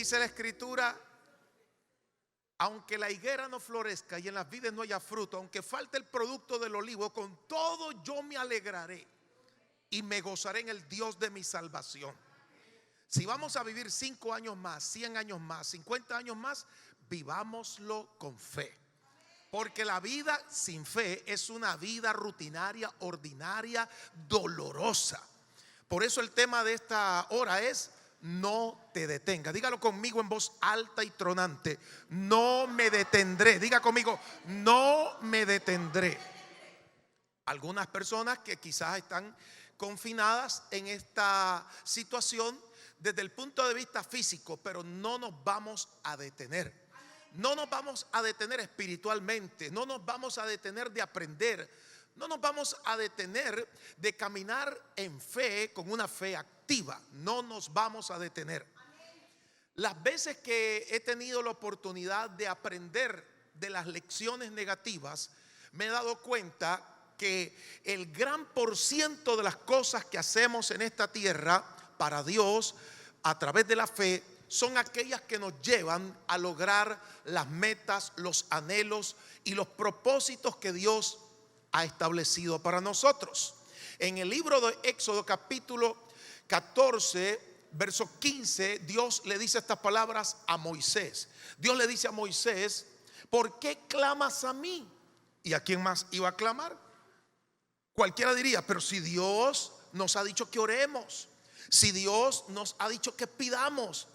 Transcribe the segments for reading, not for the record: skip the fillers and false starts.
Dice la escritura: aunque la higuera no florezca y en las vides no haya fruto, aunque falte el producto del olivo, con todo yo me alegraré y me gozaré en el Dios de mi salvación. Si vamos a vivir 5 años más, 100 años más, 50 años más, vivámoslo con fe. Porque la vida sin fe es una vida rutinaria, ordinaria, dolorosa. Por eso el tema de esta hora es: no te detengas. Dígalo conmigo en voz alta y tronante: no me detendré. Diga conmigo: no me detendré. Algunas personas que quizás están confinadas en esta situación desde el punto de vista físico, pero no nos vamos a detener. No nos vamos a detener espiritualmente, no nos vamos a detener de aprender, no nos vamos a detener de caminar en fe, con una fe activa. No nos vamos a detener. Las veces que he tenido la oportunidad de aprender de las lecciones negativas, me he dado cuenta que el gran % de las cosas que hacemos en esta tierra para Dios a través de la fe son aquellas que nos llevan a lograr las metas, los anhelos y los propósitos que Dios ha establecido para nosotros. En el libro de Éxodo capítulo 14, verso 15, Dios le dice estas palabras a Moisés. Dios le dice a Moisés: ¿por qué clamas a mí? ¿Y a quién más iba a clamar? Cualquiera diría: pero si Dios nos ha dicho que oremos, si Dios nos ha dicho que pidamos.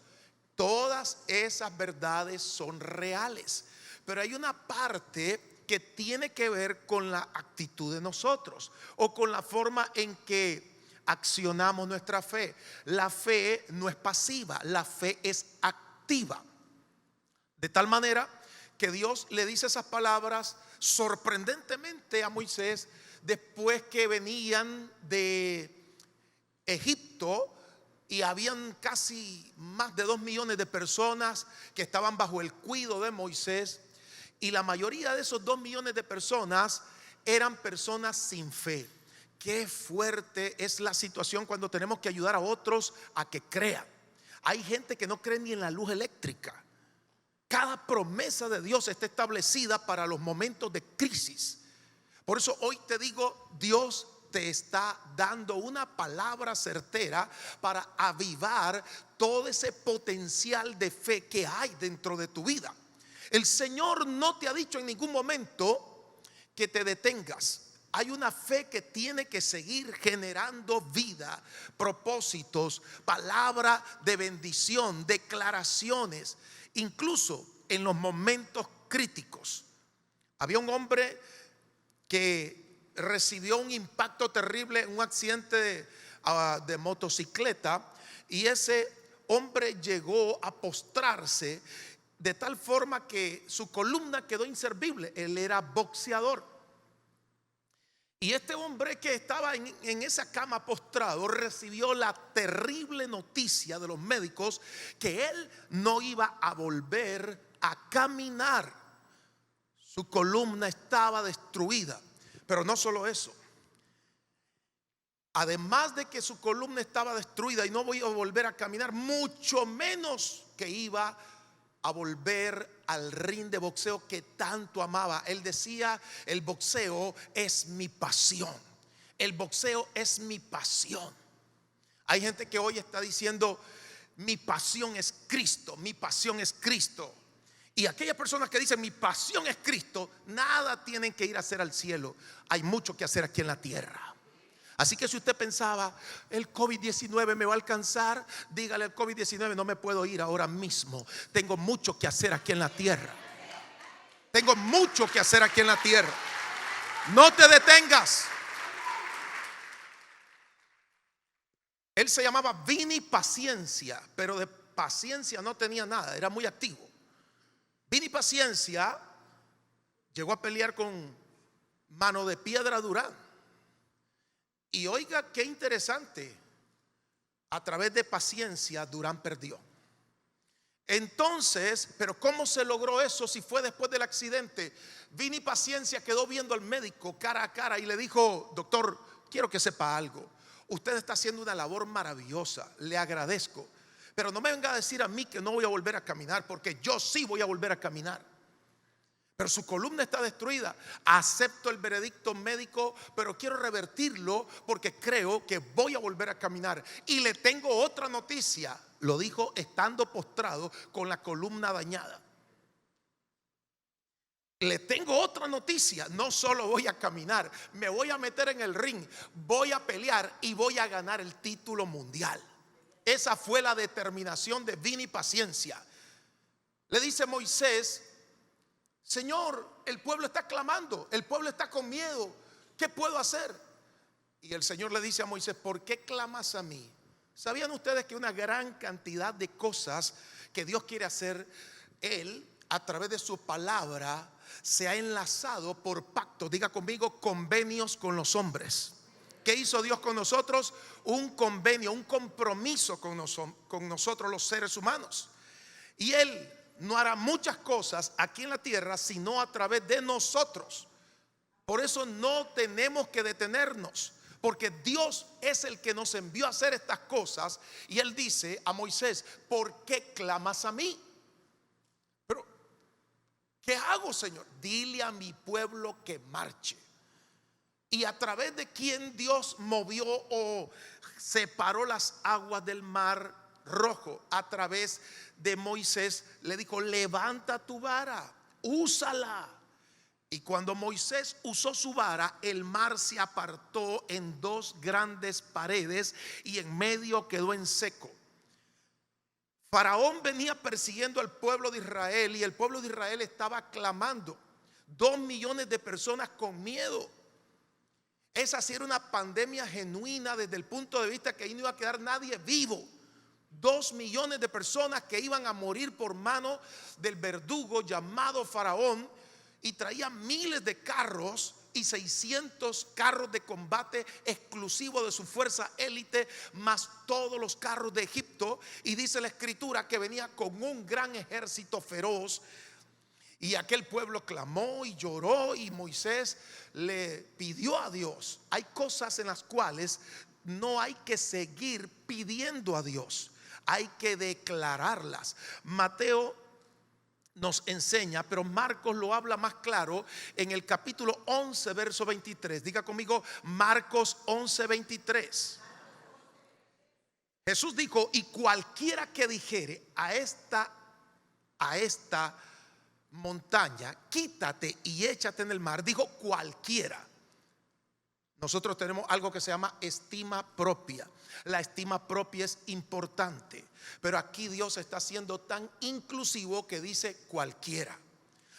Todas esas verdades son reales, pero hay una parte que tiene que ver con la actitud de nosotros, o con la forma en que accionamos nuestra fe. La fe no es pasiva, la fe es activa. De tal manera que Dios le dice esas palabras sorprendentemente a Moisés después que venían de Egipto. Y habían casi más de 2 millones de personas que estaban bajo el cuidado de Moisés. Y la mayoría de esos 2 millones de personas eran personas sin fe. Qué fuerte es la situación cuando tenemos que ayudar a otros a que crean. Hay gente que no cree ni en la luz eléctrica. Cada promesa de Dios está establecida para los momentos de crisis. Por eso hoy te digo: Dios te está dando una palabra certera para avivar todo ese potencial de fe que hay dentro de tu vida. El Señor no te ha dicho en ningún momento que te detengas. Hay una fe que tiene que seguir generando vida, propósitos, palabra de bendición, declaraciones, incluso en los momentos críticos. Había un hombre que recibió un impacto terrible en un accidente de motocicleta, y ese hombre llegó a postrarse de tal forma que su columna quedó inservible. Él era boxeador, y este hombre que estaba en esa cama postrado recibió la terrible noticia de los médicos que él no iba a volver a caminar. Su columna estaba destruida. Pero no solo eso, además de que su columna estaba destruida y no iba a volver a caminar, mucho menos que iba a volver al ring de boxeo que tanto amaba. Él decía: el boxeo es mi pasión, el boxeo es mi pasión. Hay gente que hoy está diciendo: mi pasión es Cristo, mi pasión es Cristo. Y aquellas personas que dicen: mi pasión es Cristo, nada tienen que ir a hacer al cielo. Hay mucho que hacer aquí en la tierra. Así que si usted pensaba: el COVID-19 me va a alcanzar, dígale al COVID-19: no me puedo ir ahora mismo. Tengo mucho que hacer aquí en la tierra. Tengo mucho que hacer aquí en la tierra. No te detengas. Él se llamaba Vini Paciencia, pero de paciencia no tenía nada, era muy activo. Vini Paciencia llegó a pelear con Mano de Piedra Durán. Y oiga qué interesante: a través de paciencia Durán perdió. Entonces, pero ¿cómo se logró eso si fue después del accidente? Vini Paciencia quedó viendo al médico cara a cara y le dijo: doctor, quiero que sepa algo. Usted está haciendo una labor maravillosa, le agradezco, Pero no me venga a decir a mí que no voy a volver a caminar, porque yo sí voy a volver a caminar. Pero su columna está destruida. Acepto el veredicto médico, pero quiero revertirlo porque creo que voy a volver a caminar. Y le tengo otra noticia. Lo dijo estando postrado con la columna dañada. Le tengo otra noticia. No solo voy a caminar, me voy a meter en el ring, voy a pelear y voy a ganar el título mundial. Esa fue la determinación de Vini Paciencia. Le dice Moisés: Señor, el pueblo está clamando, el pueblo está con miedo, ¿qué puedo hacer? Y el Señor le dice a Moisés: ¿por qué clamas a mí? ¿Sabían ustedes que una gran cantidad de cosas que Dios quiere hacer, Él a través de su palabra se ha enlazado por pacto? Diga conmigo: convenios con los hombres. ¿Qué hizo Dios con nosotros? Un convenio, un compromiso con nosotros los seres humanos. Y Él no hará muchas cosas aquí en la tierra sino a través de nosotros. Por eso no tenemos que detenernos, porque Dios es el que nos envió a hacer estas cosas. Y Él dice a Moisés: ¿por qué clamas a mí? Pero ¿qué hago, Señor? Dile a mi pueblo que marche. Y a través de quien Dios movió o separó las aguas del mar Rojo, a través de Moisés, le dijo: levanta tu vara, úsala. Y cuando Moisés usó su vara, el mar se apartó en dos grandes paredes y en medio quedó en seco. Faraón venía persiguiendo al pueblo de Israel y el pueblo de Israel estaba clamando. 2 millones de personas con miedo. Esa sí era una pandemia genuina desde el punto de vista que ahí no iba a quedar nadie vivo. 2 millones de personas que iban a morir por mano del verdugo llamado Faraón, y traía miles de carros y 600 carros de combate exclusivos de su fuerza élite, más todos los carros de Egipto. Y dice la escritura que venía con un gran ejército feroz. Y aquel pueblo clamó y lloró, y Moisés le pidió a Dios. Hay cosas en las cuales no hay que seguir pidiendo a Dios, hay que declararlas. Mateo nos enseña, pero Marcos lo habla más claro en el capítulo 11, verso 23. Diga conmigo: Marcos 11, 23. Jesús dijo: y cualquiera que dijere a esta montaña, quítate y échate en el mar. Dijo cualquiera. Nosotros tenemos algo que se llama estima propia. La estima propia es importante, pero aquí Dios está siendo tan inclusivo que dice cualquiera.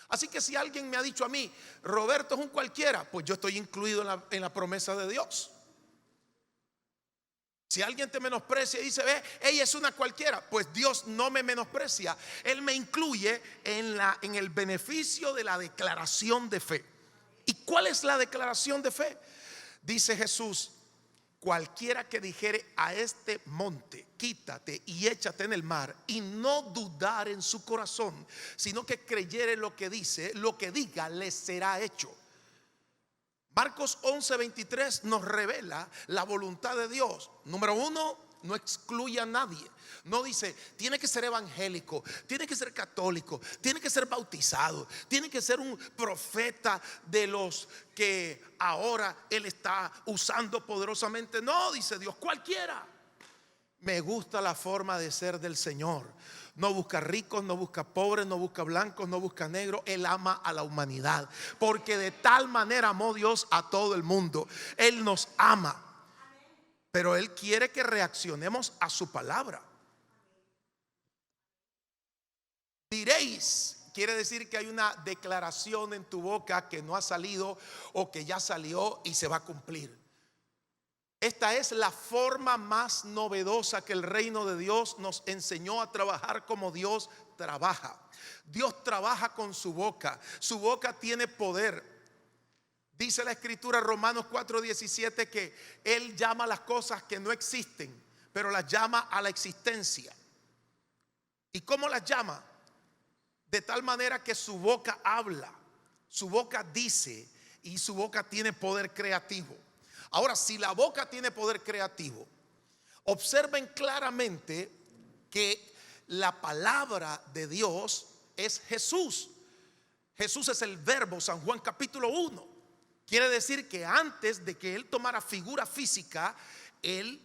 Así que si alguien me ha dicho a mí: Roberto es un cualquiera, pues yo estoy incluido en la promesa de Dios. Si alguien te menosprecia y dice: ella es una cualquiera, pues Dios no me menosprecia. Él me incluye en el beneficio de la declaración de fe. ¿Y cuál es la declaración de fe? Dice Jesús: cualquiera que dijere a este monte, quítate y échate en el mar, y no dudar en su corazón, sino que creyere lo que dice, lo que diga le será hecho. Marcos 11, 23 nos revela la voluntad de Dios. Número uno, no excluye a nadie. No dice: tiene que ser evangélico, tiene que ser católico, tiene que ser bautizado, tiene que ser un profeta de los que ahora Él está usando poderosamente. No, dice Dios, cualquiera. Me gusta la forma de ser del Señor. No busca ricos, no busca pobres, no busca blancos, no busca negros. Él ama a la humanidad, porque de tal manera amó Dios a todo el mundo. Él nos ama, pero Él quiere que reaccionemos a su palabra. Diréis, quiere decir que hay una declaración en tu boca que no ha salido o que ya salió y se va a cumplir. Esta es la forma más novedosa que el reino de Dios nos enseñó a trabajar como Dios trabaja. Dios trabaja con su boca. Su boca tiene poder. Dice la escritura, Romanos 4:17, que Él llama a las cosas que no existen, pero las llama a la existencia. ¿Y cómo las llama? De tal manera que su boca habla, su boca dice, y su boca tiene poder creativo. Ahora, si la boca tiene poder creativo, observen claramente que la palabra de Dios es Jesús. Jesús es el verbo, San Juan capítulo 1. Quiere decir que antes de que Él tomara figura física, Él,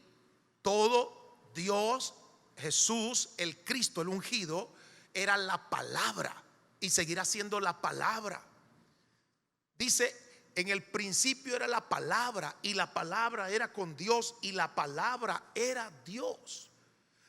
todo Dios, Jesús, el Cristo, el ungido, era la palabra y seguirá siendo la palabra. Dice, en el principio era la palabra y la palabra era con Dios y la palabra era Dios.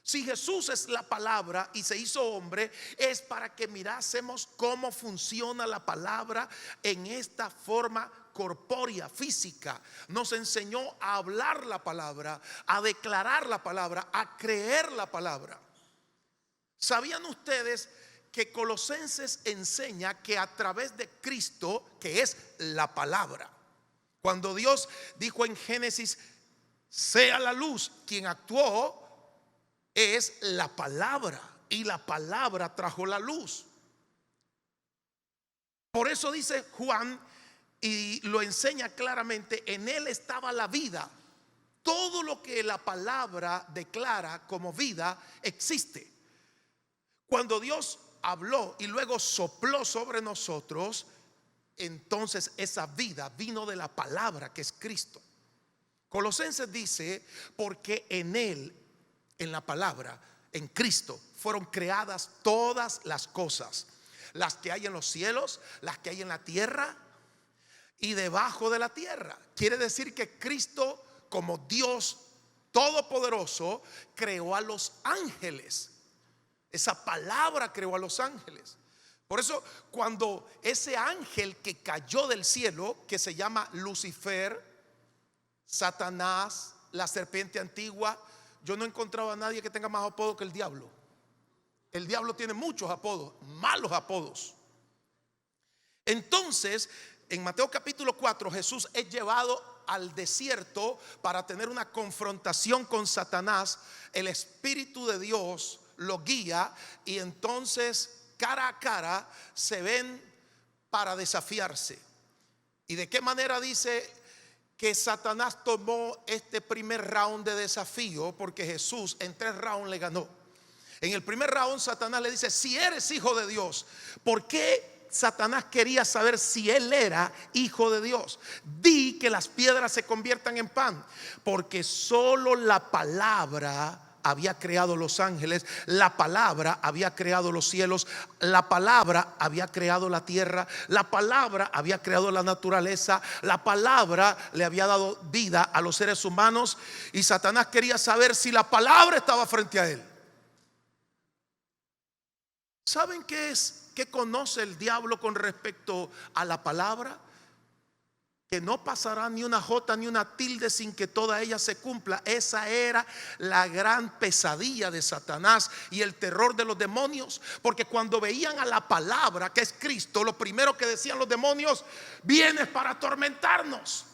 Si Jesús es la palabra y se hizo hombre, es para que mirásemos cómo funciona la palabra en esta forma corpórea, física. Nos enseñó a hablar la palabra, a declarar la palabra, a creer la palabra. ¿Sabían ustedes que Colosenses enseña que a través de Cristo, que es la palabra, cuando Dios dijo en Génesis, sea la luz, quien actuó es la palabra, y la palabra trajo la luz? Por eso dice Juan, y lo enseña claramente, en él estaba la vida. Todo lo que la palabra declara como vida existe. Cuando Dios habló y luego sopló sobre nosotros, entonces esa vida vino de la palabra, que es Cristo. Colosenses dice, porque en él, en la palabra, en Cristo, fueron creadas todas las cosas, las que hay en los cielos, las que hay en la tierra y debajo de la tierra. Quiere decir que Cristo, como Dios todopoderoso, creó a los ángeles. Esa palabra creó a los ángeles. Por eso, cuando ese ángel que cayó del cielo, que se llama Lucifer, Satanás, la serpiente antigua, yo no he encontrado a nadie que tenga más apodo que el diablo. El diablo tiene muchos apodos, malos apodos. Entonces, en Mateo capítulo 4, Jesús es llevado al desierto para tener una confrontación con Satanás. El Espíritu de Dios lo guía y entonces cara a cara se ven para desafiarse. ¿Y de qué manera dice que Satanás tomó este primer round de desafío? Porque Jesús en 3 rounds le ganó. En el primer round Satanás le dice, si eres hijo de Dios. ¿Por qué Satanás quería saber si él era hijo de Dios? Di que las piedras se conviertan en pan. Porque solo la palabra había creado los ángeles, la palabra había creado los cielos, la palabra había creado la tierra, la palabra había creado la naturaleza, la palabra le había dado vida a los seres humanos. Y Satanás quería saber si la palabra estaba frente a él. ¿Saben qué es? ¿Qué conoce el diablo con respecto a la palabra? Que no pasará ni una jota ni una tilde sin que toda ella se cumpla. Esa era la gran pesadilla de Satanás y el terror de los demonios. Porque cuando veían a la palabra, que es Cristo, lo primero que decían los demonios: vienes para atormentarnos.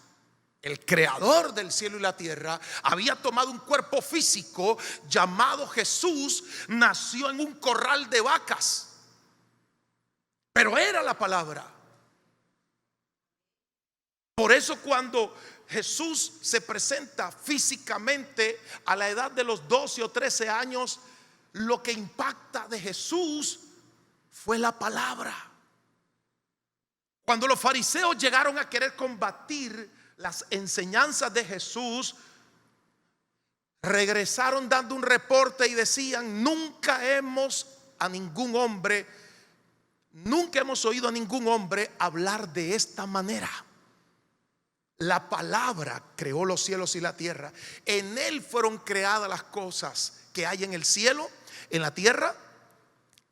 El creador del cielo y la tierra había tomado un cuerpo físico llamado Jesús. Nació en un corral de vacas, pero era la palabra. Por eso cuando Jesús se presenta físicamente a la edad de los 12 o 13 años, lo que impacta de Jesús fue la palabra. Cuando los fariseos llegaron a querer combatir las enseñanzas de Jesús, regresaron dando un reporte y decían: nunca hemos oído a ningún hombre hablar de esta manera. La palabra creó los cielos y la tierra. En él fueron creadas las cosas que hay en el cielo, en la tierra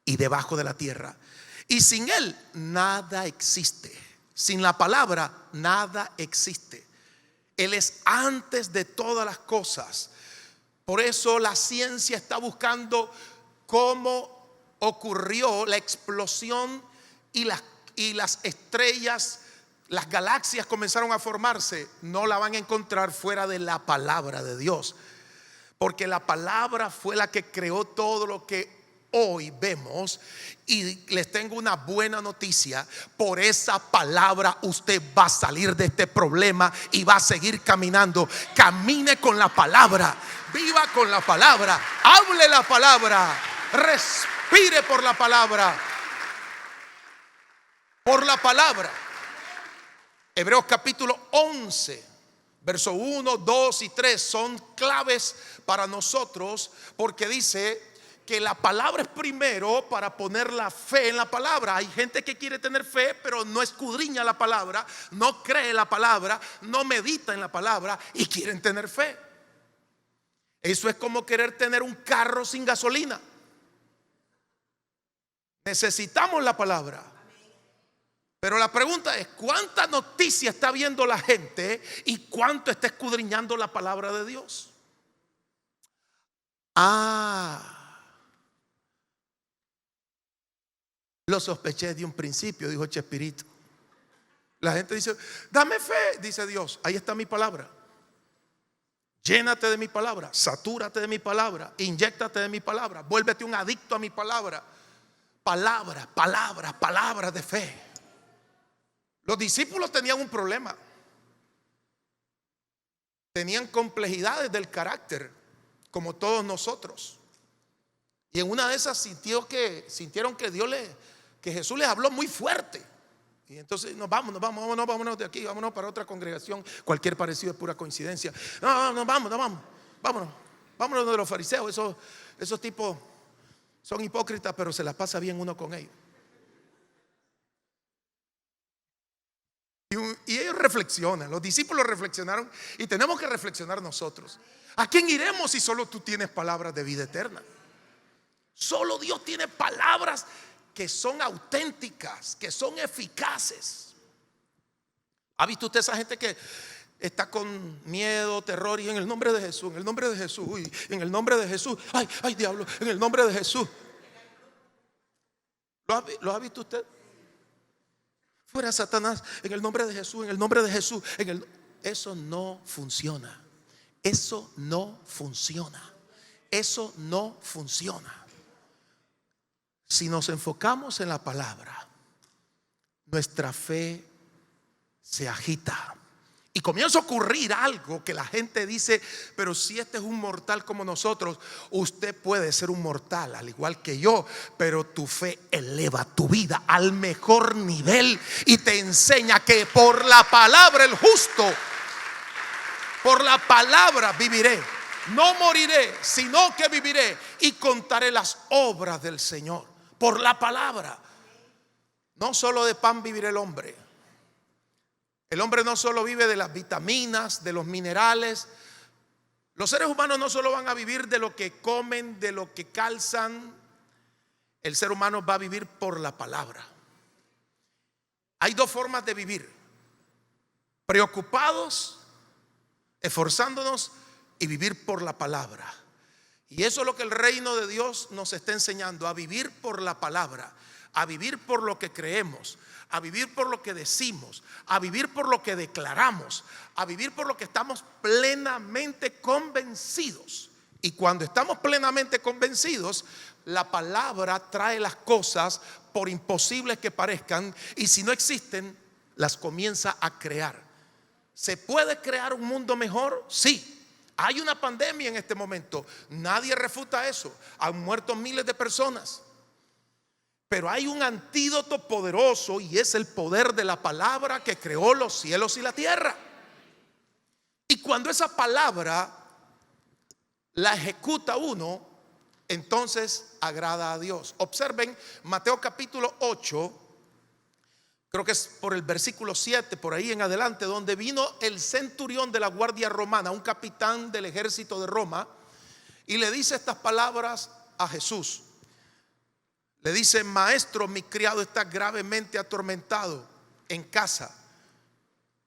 y debajo de la tierra. Y sin él nada existe. Sin la palabra nada existe. Él es antes de todas las cosas. Por eso la ciencia está buscando cómo ocurrió la explosión y las estrellas. Las galaxias comenzaron a formarse. No la van a encontrar fuera de la palabra de Dios, porque la palabra fue la que creó todo lo que hoy vemos, y les tengo una buena noticia: por esa palabra usted va a salir de este problema y va a seguir caminando. Camine con la palabra, viva con la palabra, hable la palabra, respire por la palabra. Por la palabra. Hebreos capítulo 11, verso 1, 2 y 3 son claves para nosotros, porque dice que la palabra es primero para poner la fe en la palabra. Hay gente que quiere tener fe, pero no escudriña la palabra, no cree la palabra, no medita en la palabra y quieren tener fe. Eso es como querer tener un carro sin gasolina. Necesitamos la palabra. Pero la pregunta es: ¿cuánta noticia está viendo la gente y cuánto está escudriñando la palabra de Dios? Lo sospeché de un principio, dijo Chespirito. La gente dice: dame fe, dice Dios. Ahí está mi palabra. Llénate de mi palabra, satúrate de mi palabra, inyéctate de mi palabra, vuélvete un adicto a mi palabra. Palabra de fe. Los discípulos tenían un problema. Tenían complejidades del carácter, como todos nosotros. Y en una de esas sintieron que Jesús les habló muy fuerte. Y entonces vámonos de aquí, vámonos para otra congregación. Cualquier parecido es pura coincidencia. Vámonos de los fariseos. Esos tipos son hipócritas, pero se la pasa bien uno con ellos. Y ellos reflexionan, los discípulos reflexionaron, y tenemos que reflexionar nosotros. ¿A quién iremos si solo tú tienes palabras de vida eterna? Solo Dios tiene palabras que son auténticas, que son eficaces. ¿Ha visto usted esa gente que está con miedo, terror, y en el nombre de Jesús, en el nombre de Jesús, uy, en el nombre de Jesús, ay diablo, en el nombre de Jesús? ¿Lo ha visto usted? Fuera Satanás, en el nombre de Jesús, en el nombre de Jesús. Eso no funciona. Eso no funciona. Eso no funciona. Si nos enfocamos en la palabra, nuestra fe se agita y comienza a ocurrir algo que la gente dice: pero si este es un mortal como nosotros. Usted puede ser un mortal al igual que yo, pero tu fe eleva tu vida al mejor nivel y te enseña que por la palabra el justo, por la palabra viviré. No moriré, sino que viviré y contaré las obras del Señor. Por la palabra. No solo de pan vivirá el hombre. El hombre no solo vive de las vitaminas, de los minerales. Los seres humanos no solo van a vivir de lo que comen, de lo que calzan. El ser humano va a vivir por la palabra. Hay dos formas de vivir: preocupados, esforzándonos, y vivir por la palabra. Y eso es lo que el reino de Dios nos está enseñando: a vivir por la palabra, a vivir por lo que creemos, a vivir por lo que decimos, a vivir por lo que declaramos, a vivir por lo que estamos plenamente convencidos. Y cuando estamos plenamente convencidos, la palabra trae las cosas, por imposibles que parezcan, y si no existen, las comienza a crear. ¿Se puede crear un mundo mejor? Sí. Hay una pandemia en este momento, nadie refuta eso. Han muerto miles de personas. Pero hay un antídoto poderoso, y es el poder de la palabra que creó los cielos y la tierra. Y cuando esa palabra la ejecuta uno, entonces agrada a Dios. Observen Mateo capítulo 8, creo que es por el versículo 7, por ahí en adelante, donde vino el centurión de la guardia romana, un capitán del ejército de Roma, y le dice estas palabras a Jesús. Le dice: maestro, mi criado está gravemente atormentado en casa.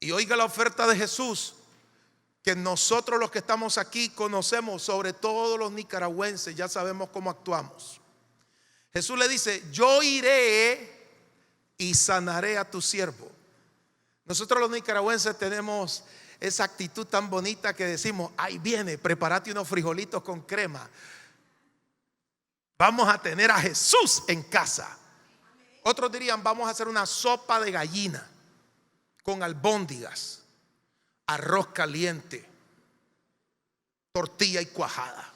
Y oiga la oferta de Jesús, que nosotros los que estamos aquí conocemos, sobre todo los nicaragüenses, ya sabemos cómo actuamos. Jesús le dice: yo iré y sanaré a tu siervo. Nosotros los nicaragüenses tenemos esa actitud tan bonita que decimos: ahí viene, prepárate unos frijolitos con crema. Vamos a tener a Jesús en casa. Otros dirían, vamos a hacer una sopa de gallina con albóndigas, arroz caliente, tortilla y cuajada.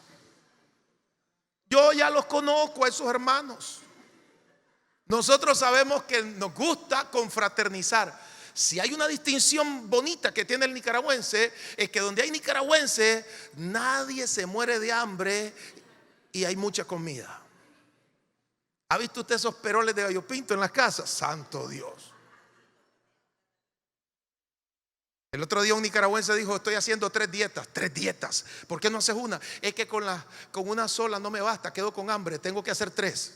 Yo ya los conozco a esos hermanos. Nosotros sabemos que nos gusta confraternizar. Si hay una distinción bonita que tiene el nicaragüense, es que donde hay nicaragüenses, nadie se muere de hambre y hay mucha comida. ¿Ha visto usted esos peroles de gallo pinto en las casas? Santo Dios. El otro día un nicaragüense dijo, estoy haciendo 3 dietas. 3 dietas. ¿Por qué no haces una? Es que con una sola no me basta, quedo con hambre, tengo que hacer 3.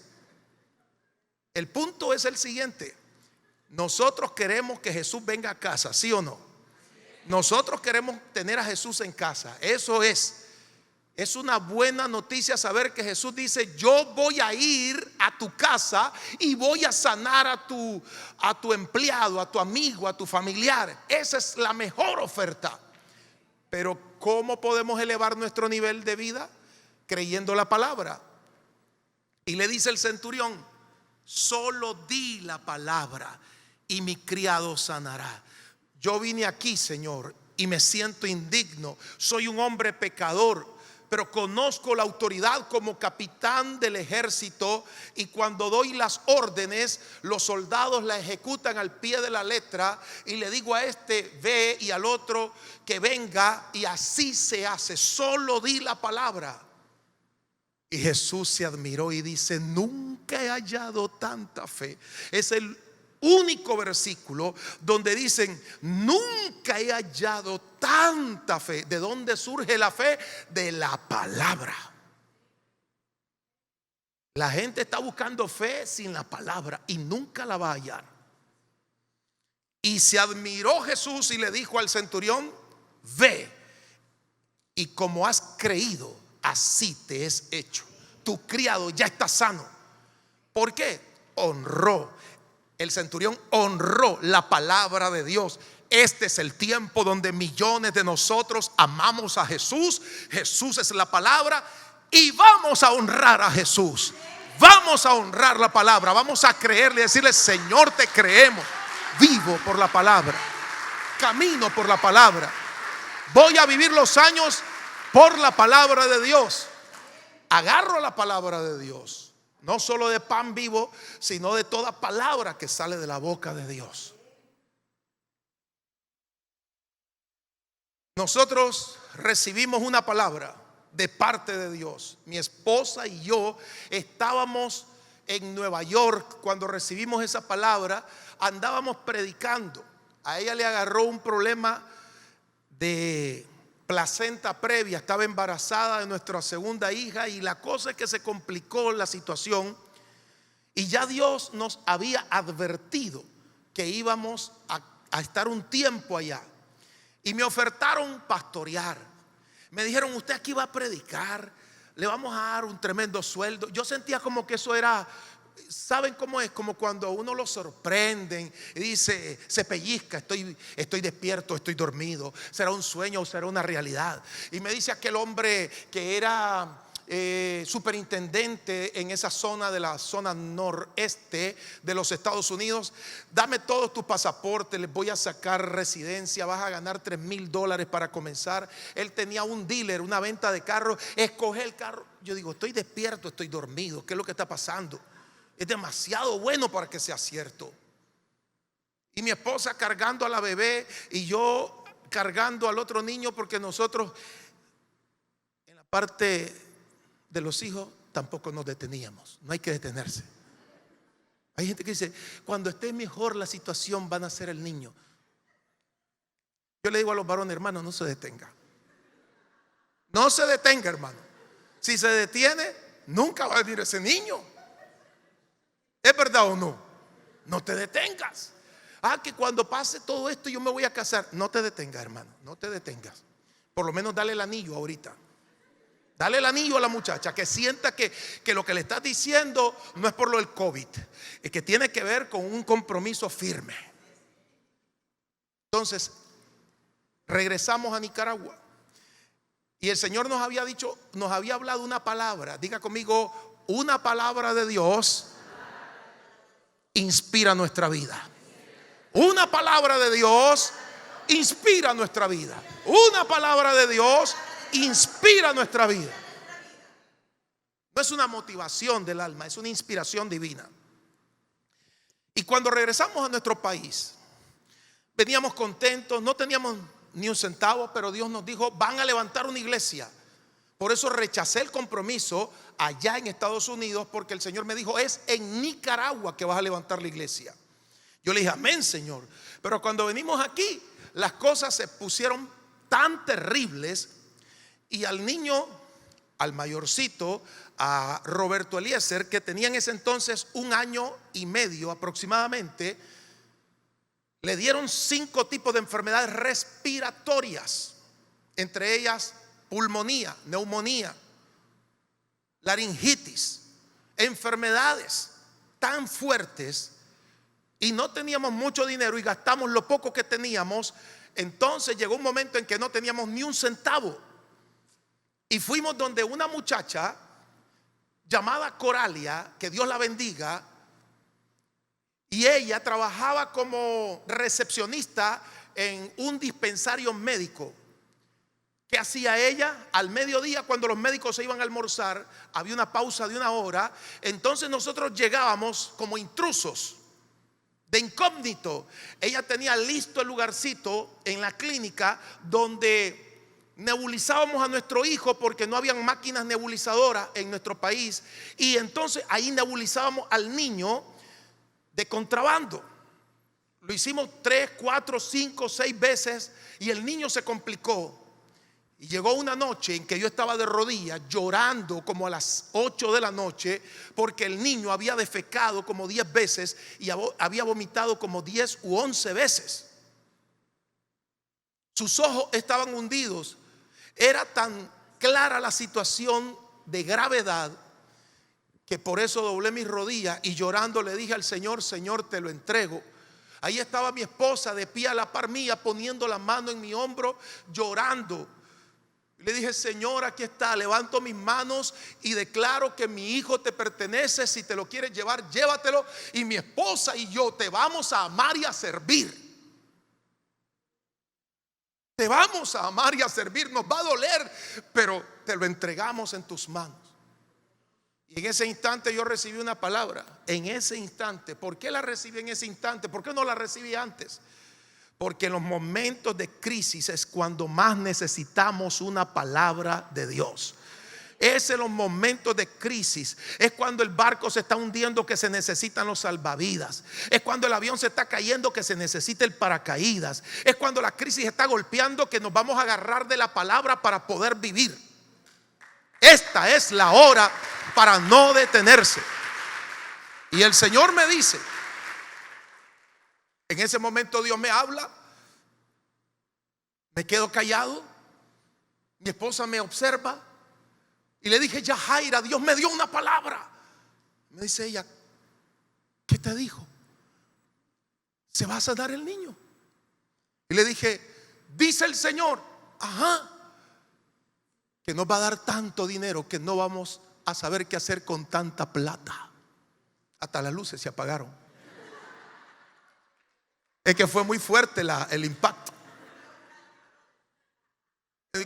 El punto es el siguiente. Nosotros queremos que Jesús venga a casa, ¿sí o no? Nosotros queremos tener a Jesús en casa. Eso es una buena noticia saber que Jesús dice, yo voy a ir a tu casa y voy a sanar a tu empleado, a tu amigo, a tu familiar. Esa es la mejor oferta. Pero ¿cómo podemos elevar nuestro nivel de vida? Creyendo la palabra. Y le dice el centurión, solo di la palabra y mi criado sanará. Yo vine aquí, Señor, y me siento indigno. Soy un hombre pecador, pero conozco la autoridad como capitán del ejército, y cuando doy las órdenes, los soldados la ejecutan al pie de la letra, y le digo a este ve y al otro que venga, y así se hace. Solo di la palabra. Y Jesús se admiró y dice, nunca he hallado tanta fe. Es el único versículo donde dicen, nunca he hallado tanta fe. ¿De dónde surge la fe? De la palabra. La gente está buscando fe sin la palabra y nunca la va a hallar. Y se admiró Jesús y le dijo al centurión, ve, y como has creído, así te es hecho. Tu criado ya está sano. ¿Por qué? Honró. El centurión honró la palabra de Dios. Este es el tiempo donde millones de nosotros amamos a Jesús. Jesús es la palabra y vamos a honrar a Jesús. Vamos a honrar la palabra. Vamos a creerle y decirle, Señor, te creemos. Vivo por la palabra. Camino por la palabra. Voy a vivir los años por la palabra de Dios. Agarro la palabra de Dios, no solo de pan vivo, sino de toda palabra que sale de la boca de Dios. Nosotros recibimos una palabra de parte de Dios. Mi esposa y yo estábamos en Nueva York cuando recibimos esa palabra. Andábamos predicando. A ella le agarró un problema de placenta previa, estaba embarazada de nuestra segunda hija, y la cosa es que se complicó la situación, y ya Dios nos había advertido que íbamos a estar un tiempo allá, y me ofertaron pastorear. Me dijeron, usted aquí va a predicar, le vamos a dar un tremendo sueldo. Yo sentía como que eso era, ¿saben cómo es? Como cuando uno lo sorprenden y dice, se pellizca, estoy despierto, estoy dormido, será un sueño o será una realidad. Y me dice aquel hombre que era superintendente en esa zona, de la zona noreste de los Estados Unidos, dame todos tus pasaportes, les voy a sacar residencia, vas a ganar $3,000 para comenzar. Él tenía un dealer, una venta de carros, escoge el carro. Yo digo, estoy despierto, estoy dormido, ¿qué es lo que está pasando? Es demasiado bueno para que sea cierto. Y mi esposa cargando a la bebé y yo cargando al otro niño, porque nosotros en la parte de los hijos tampoco nos deteníamos. No hay que detenerse. Hay gente que dice, cuando esté mejor la situación van a ser el niño. Yo le digo a los varones, hermano, no se detenga. No se detenga, hermano. Si se detiene, nunca va a venir ese niño. ¿Es verdad o no? No te detengas. Que cuando pase todo esto yo me voy a casar. No te detengas, hermano, no te detengas. Por lo menos dale el anillo ahorita. Dale el anillo a la muchacha, que sienta que lo que le estás diciendo no es por lo del COVID, es que tiene que ver con un compromiso firme. Entonces regresamos a Nicaragua y el Señor nos había dicho, nos había hablado una palabra. Diga conmigo, una palabra de Dios inspira nuestra vida. Una palabra de Dios inspira nuestra vida. Una palabra de Dios inspira nuestra vida. No es una motivación del alma, es una inspiración divina. Y cuando regresamos a nuestro país, veníamos contentos, no teníamos ni un centavo, pero Dios nos dijo: van a levantar una iglesia. Por eso rechacé el compromiso allá en Estados Unidos, porque el Señor me dijo: es en Nicaragua que vas a levantar la iglesia. Yo le dije: amén, Señor. Pero cuando venimos aquí, las cosas se pusieron tan terribles, y al niño, al mayorcito, a Roberto Eliezer, que tenía en ese entonces 1 año y medio aproximadamente, le dieron 5 tipos de enfermedades respiratorias, entre ellas pulmonía, neumonía, laringitis, enfermedades tan fuertes, y no teníamos mucho dinero y gastamos lo poco que teníamos. Entonces llegó un momento en que no teníamos ni un centavo, y fuimos donde una muchacha llamada Coralia, que Dios la bendiga, y ella trabajaba como recepcionista en un dispensario médico. ¿Qué hacía ella? Al mediodía, cuando los médicos se iban a almorzar, había una pausa de 1 hora. Entonces nosotros llegábamos como intrusos, de incógnito. Ella tenía listo el lugarcito en la clínica donde nebulizábamos a nuestro hijo, porque no habían máquinas nebulizadoras en nuestro país. Y entonces ahí nebulizábamos al niño de contrabando. Lo hicimos 3, 4, 5, 6 veces, y el niño se complicó. Y llegó una noche en que yo estaba de rodillas llorando como a las 8 de la noche, porque el niño había defecado como 10 veces y había vomitado como 10 u 11 veces. Sus ojos estaban hundidos. Era tan clara la situación de gravedad que por eso doblé mis rodillas y llorando le dije al Señor: Señor, te lo entrego. Ahí estaba mi esposa de pie a la par mía, poniendo la mano en mi hombro, llorando. Le dije: Señor, aquí está, levanto mis manos y declaro que mi hijo te pertenece. Si te lo quieres llevar, llévatelo, y mi esposa y yo te vamos a amar y a servir. Te vamos a amar y a servir. Nos va a doler, pero te lo entregamos en tus manos. Y en ese instante yo recibí una palabra. En ese instante. ¿Por qué la recibí en ese instante? ¿Por qué no la recibí antes? Porque en los momentos de crisis es cuando más necesitamos una palabra de Dios. Es en los momentos de crisis, es cuando el barco se está hundiendo que se necesitan los salvavidas. Es cuando el avión se está cayendo que se necesita el paracaídas. Es cuando la crisis está golpeando que nos vamos a agarrar de la palabra para poder vivir. Esta es la hora para no detenerse. Y el Señor me dice, en ese momento Dios me habla, me quedo callado, mi esposa me observa. Y le dije: Yajaira, Dios me dio una palabra. Me dice ella: ¿qué te dijo? ¿Se va a sanar el niño? Y le dije: dice el Señor, que nos va a dar tanto dinero que no vamos a saber qué hacer con tanta plata. Hasta las luces se apagaron. Es que fue muy fuerte el impacto.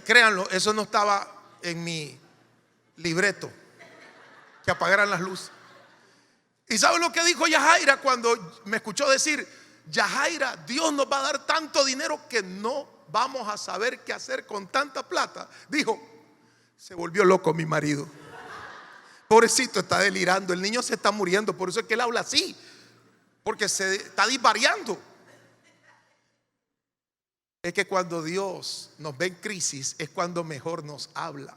Créanlo, eso no estaba en mi libreto, que apagaran las luces. ¿Y saben lo que dijo Yajaira cuando me escuchó decir: Yajaira, Dios nos va a dar tanto dinero que no vamos a saber qué hacer con tanta plata? Dijo: se volvió loco mi marido. Pobrecito, está delirando, el niño se está muriendo. Por eso es que él habla así, porque se está disvariando. Es que cuando Dios nos ve en crisis es cuando mejor nos habla,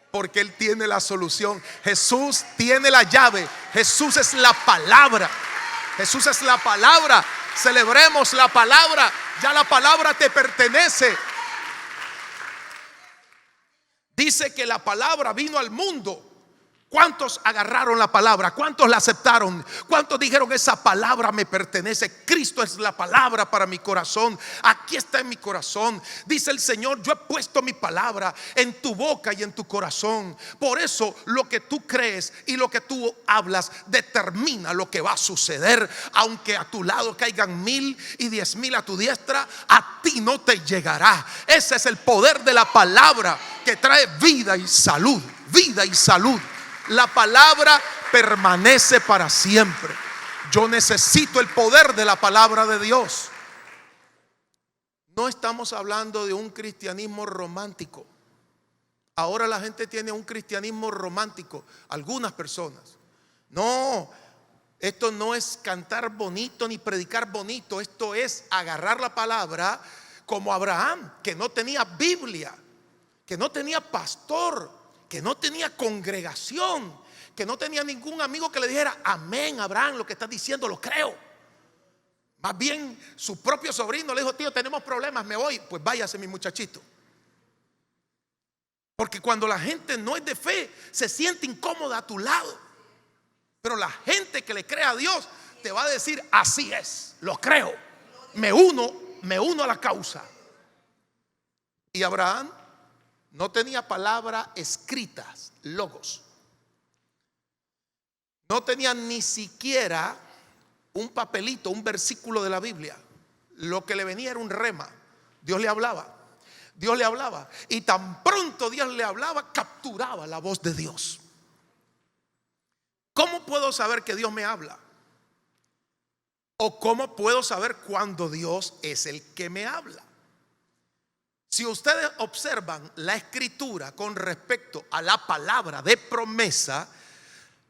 porque Él tiene la solución. Jesús tiene la llave. Jesús es la palabra. Jesús es la palabra. Celebremos la palabra. Ya la palabra te pertenece. Dice que la palabra vino al mundo ¿Cuántos agarraron la palabra? ¿Cuántos la aceptaron? ¿Cuántos dijeron esa palabra me pertenece? Cristo es la palabra para mi corazón. Aquí está en mi corazón. Dice el Señor, yo he puesto mi palabra en tu boca y en tu corazón. Por eso lo que tú crees y lo que tú hablas determina lo que va a suceder. Aunque a tu lado caigan 1000 y 10,000 a tu diestra, a ti no te llegará. Ese es el poder de la palabra que trae vida y salud. Vida y salud. La palabra permanece para siempre. Yo necesito el poder de la palabra de Dios. No estamos hablando de un cristianismo romántico. Ahora la gente tiene un cristianismo romántico, algunas personas. No, esto no es cantar bonito ni predicar bonito. Esto es agarrar la palabra como Abraham, que no tenía Biblia, que no tenía pastor, que no tenía congregación, que no tenía ningún amigo que le dijera: amén, Abraham, lo que estás diciendo lo creo. Más bien su propio sobrino le dijo: tío, tenemos problemas, me voy. Pues váyase, mi muchachito. Porque cuando la gente no es de fe, se siente incómoda a tu lado. Pero la gente que le cree a Dios te va a decir: así es, lo creo, me uno a la causa. Y Abraham no tenía palabras escritas, logos. No tenía ni siquiera un papelito, un versículo de la Biblia. Lo que le venía era un rema. Dios le hablaba. Dios le hablaba. Y tan pronto Dios le hablaba, capturaba la voz de Dios. ¿Cómo puedo saber que Dios me habla? ¿O cómo puedo saber cuándo Dios es el que me habla? Si ustedes observan la escritura con respecto a la palabra de promesa,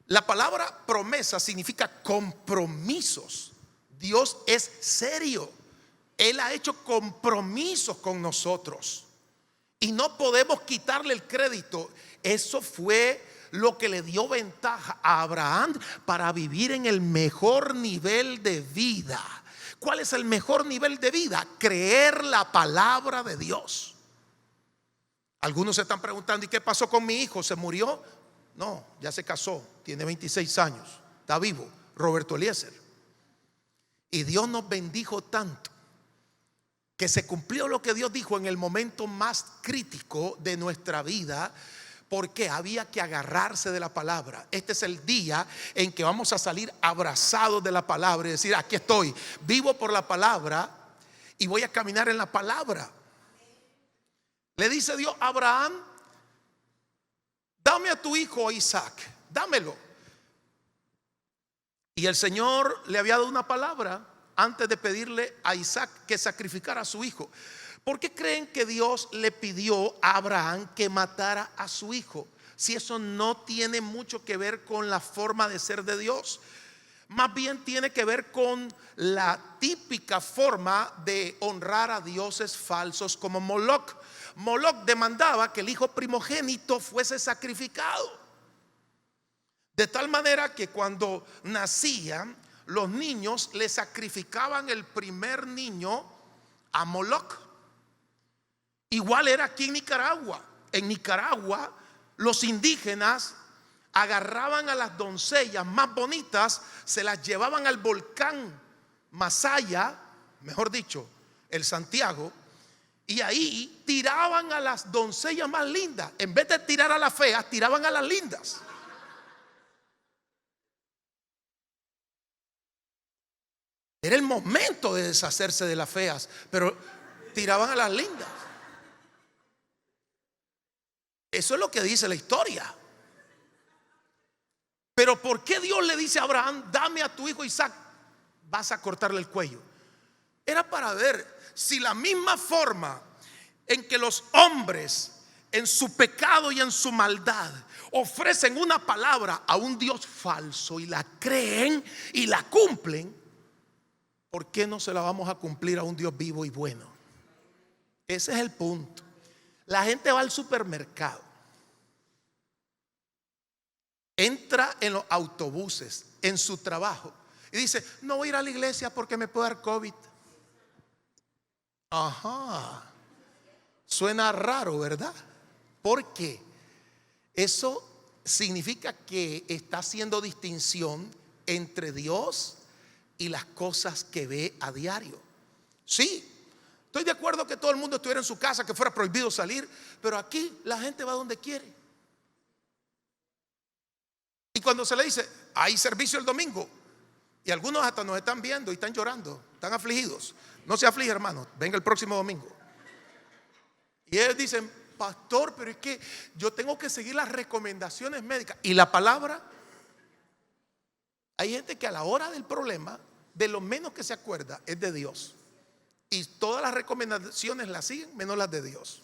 la palabra promesa significa compromisos. Dios es serio. Él ha hecho compromisos con nosotros y no podemos quitarle el crédito. Eso fue lo que le dio ventaja a Abraham para vivir en el mejor nivel de vida. ¿Cuál es el mejor nivel de vida? Creer la palabra de Dios. Algunos se están preguntando: ¿y qué pasó con mi hijo? ¿Se murió? No, ya se casó, tiene 26 años, está vivo, Roberto Eliezer. Y Dios nos bendijo tanto que se cumplió lo que Dios dijo en el momento más crítico de nuestra vida, porque había que agarrarse de la palabra. Este es el día en que vamos a salir abrazados de la palabra y decir: aquí estoy, vivo por la palabra y voy a caminar en la palabra. Le dice Dios a Abraham: dame a tu hijo Isaac, dámelo. Y el Señor le había dado una palabra antes de pedirle a Isaac que sacrificara a su hijo. ¿Por qué creen que Dios le pidió a Abraham que matara a su hijo? Si eso no tiene mucho que ver con la forma de ser de Dios, más bien tiene que ver con la típica forma de honrar a dioses falsos como Moloch. Moloch demandaba que el hijo primogénito fuese sacrificado, de tal manera que cuando nacían los niños le sacrificaban el primer niño a Moloch. Igual era aquí en Nicaragua. En Nicaragua los indígenas agarraban a las doncellas más bonitas, se las llevaban al volcán Masaya, mejor dicho, el Santiago, y ahí tiraban a las doncellas más lindas. En vez de tirar a las feas, tiraban a las lindas. Era el momento de deshacerse de las feas, pero tiraban a las lindas. Eso es lo que dice la historia. Pero ¿por qué Dios le dice a Abraham: dame a tu hijo Isaac? Vas a cortarle el cuello. Era para ver si la misma forma en que los hombres en su pecado y en su maldad ofrecen una palabra a un Dios falso y la creen y la cumplen, ¿por qué no se la vamos a cumplir a un Dios vivo y bueno? Ese es el punto. La gente va al supermercado, entra en los autobuses, en su trabajo, y dice: no voy a ir a la iglesia porque me puede dar COVID. Ajá, suena raro, ¿verdad? Porque eso significa que está haciendo distinción entre Dios y las cosas que ve a diario. Sí, estoy de acuerdo que todo el mundo estuviera en su casa, que fuera prohibido salir, pero aquí la gente va donde quiere. Y cuando se le dice, hay servicio el domingo, y algunos hasta nos están viendo y están llorando, están afligidos. No se aflige, hermano, venga el próximo domingo. Y ellos dicen, pastor, pero es que yo tengo que seguir las recomendaciones médicas. Y la palabra, hay gente que a la hora del problema, de lo menos que se acuerda es de Dios. Y todas las recomendaciones las siguen, menos las de Dios.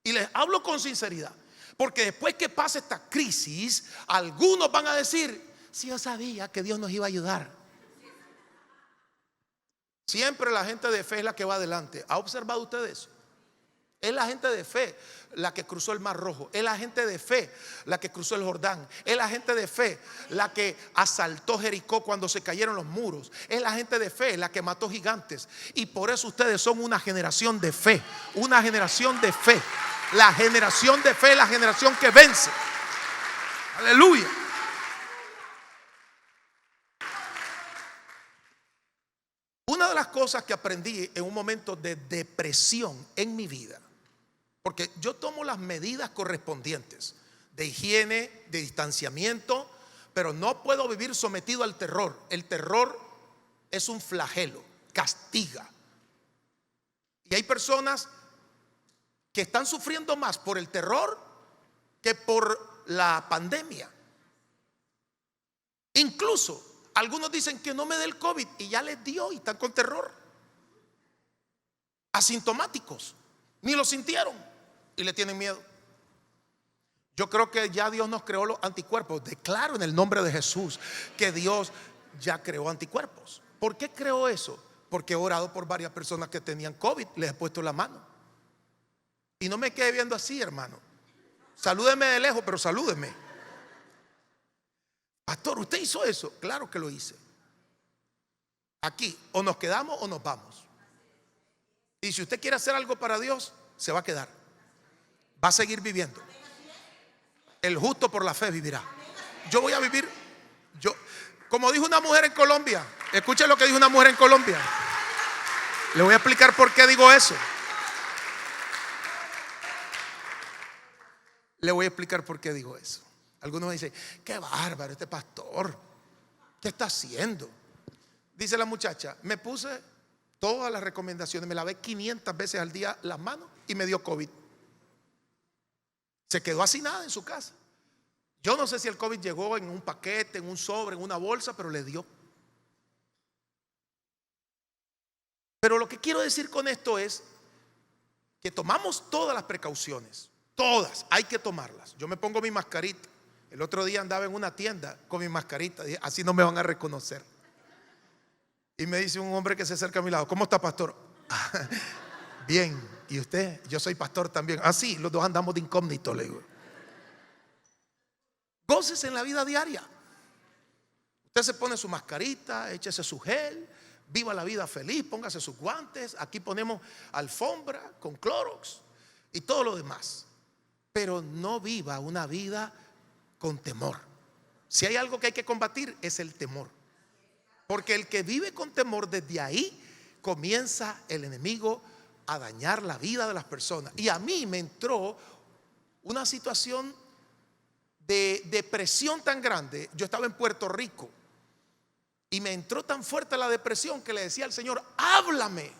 Y les hablo con sinceridad, porque después que pase esta crisis, algunos van a decir, si yo sabía que Dios nos iba a ayudar. Siempre la gente de fe es la que va adelante. ¿Ha observado usted eso? Es la gente de fe la que cruzó el Mar Rojo. Es la gente de fe la que cruzó el Jordán. Es la gente de fe la que asaltó Jericó cuando se cayeron los muros. Es la gente de fe la que mató gigantes. Y por eso ustedes son una generación de fe. Una generación de fe. La generación de fe, la generación que vence. Aleluya. Una de las cosas que aprendí en un momento de depresión en mi vida, porque yo tomo las medidas correspondientes de higiene, de distanciamiento, pero no puedo vivir sometido al terror. El terror es un flagelo, castiga. Y hay personas que están sufriendo más por el terror que por la pandemia. Incluso algunos dicen que no me dé el COVID y ya les dio y están con terror. Asintomáticos, ni lo sintieron y le tienen miedo. Yo creo que ya Dios nos creó los anticuerpos. Declaro en el nombre de Jesús que Dios ya creó anticuerpos. ¿Por qué creó eso? Porque he orado por varias personas que tenían COVID, les he puesto la mano. Y no me quede viendo así, hermano. Salúdeme de lejos, pero salúdeme. Pastor, ¿usted hizo eso? Claro que lo hice. Aquí, o nos quedamos o nos vamos. Y si usted quiere hacer algo para Dios, se va a quedar. Va a seguir viviendo. El justo por la fe vivirá. Yo voy a vivir, como dijo una mujer en Colombia. Escuche lo que dijo una mujer en Colombia. Le voy a explicar por qué digo eso. Le voy a explicar por qué digo eso. Algunos me dicen, qué bárbaro este pastor, ¿qué está haciendo? Dice la muchacha, me puse todas las recomendaciones, me lavé 500 veces al día las manos y me dio COVID. Se quedó hacinada en su casa. Yo no sé si el COVID llegó en un paquete, en un sobre, en una bolsa, pero le dio. Pero lo que quiero decir con esto es que tomamos todas las precauciones. Todas, hay que tomarlas. Yo me pongo mi mascarita. El otro día andaba en una tienda con mi mascarita. Dije, así no me van a reconocer. Y me dice un hombre que se acerca a mi lado, ¿cómo está, pastor? Bien. ¿Y usted? Yo soy pastor también. Sí, los dos andamos de incógnito, le digo. Gócese en la vida diaria. Usted se pone su mascarita, échese su gel, viva la vida feliz, póngase sus guantes. Aquí ponemos alfombra con Clorox y todo lo demás. Pero no viva una vida con temor. Si hay algo que hay que combatir es el temor. Porque el que vive con temor, desde ahí comienza el enemigo a dañar la vida de las personas. Y a mí me entró una situación de depresión tan grande. Yo estaba en Puerto Rico y me entró tan fuerte la depresión que le decía al Señor, háblame.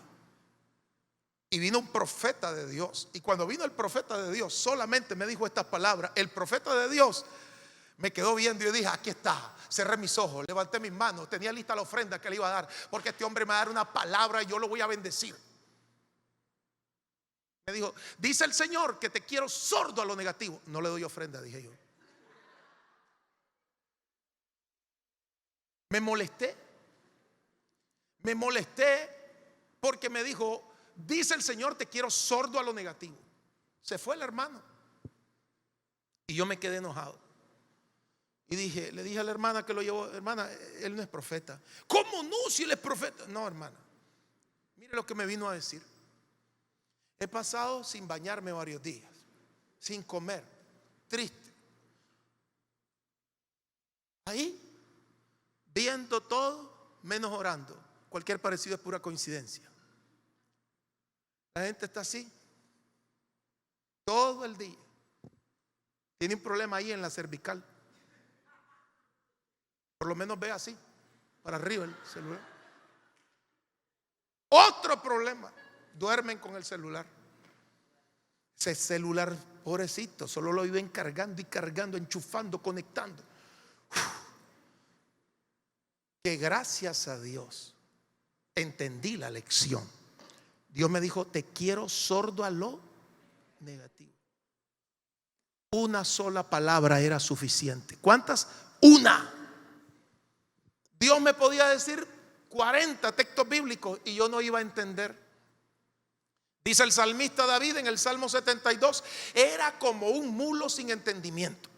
Y vino un profeta de Dios. Y cuando vino el profeta de Dios, solamente me dijo estas palabras. El profeta de Dios me quedó viendo y yo dije, aquí está. Cerré mis ojos, levanté mis manos, tenía lista la ofrenda que le iba a dar, porque este hombre me va a dar una palabra y yo lo voy a bendecir. Me dijo, dice el Señor que te quiero sordo a lo negativo. No le doy ofrenda, dije yo. Me molesté porque me dijo, dice el Señor, te quiero sordo a lo negativo. Se fue el hermano y yo me quedé enojado. Y le dije a la hermana que lo llevó, hermana, él no es profeta. ¿Cómo no? Si él es profeta. No, hermana, mire lo que me vino a decir. He pasado sin bañarme varios días, sin comer, triste, ahí, viendo todo, menos orando. Cualquier parecido es pura coincidencia. La gente está así todo el día. Tiene un problema ahí en la cervical. Por lo menos ve así, para arriba el celular. Otro problema, duermen con el celular. Ese celular, pobrecito, solo lo viven cargando y cargando, enchufando, conectando. Que gracias a Dios entendí la lección. Dios me dijo: te quiero sordo a lo negativo. Una sola palabra era suficiente. ¿Cuántas? Una. Dios me podía decir 40 textos bíblicos y yo no iba a entender. Dice el salmista David en el Salmo 72: era como un mulo sin entendimiento.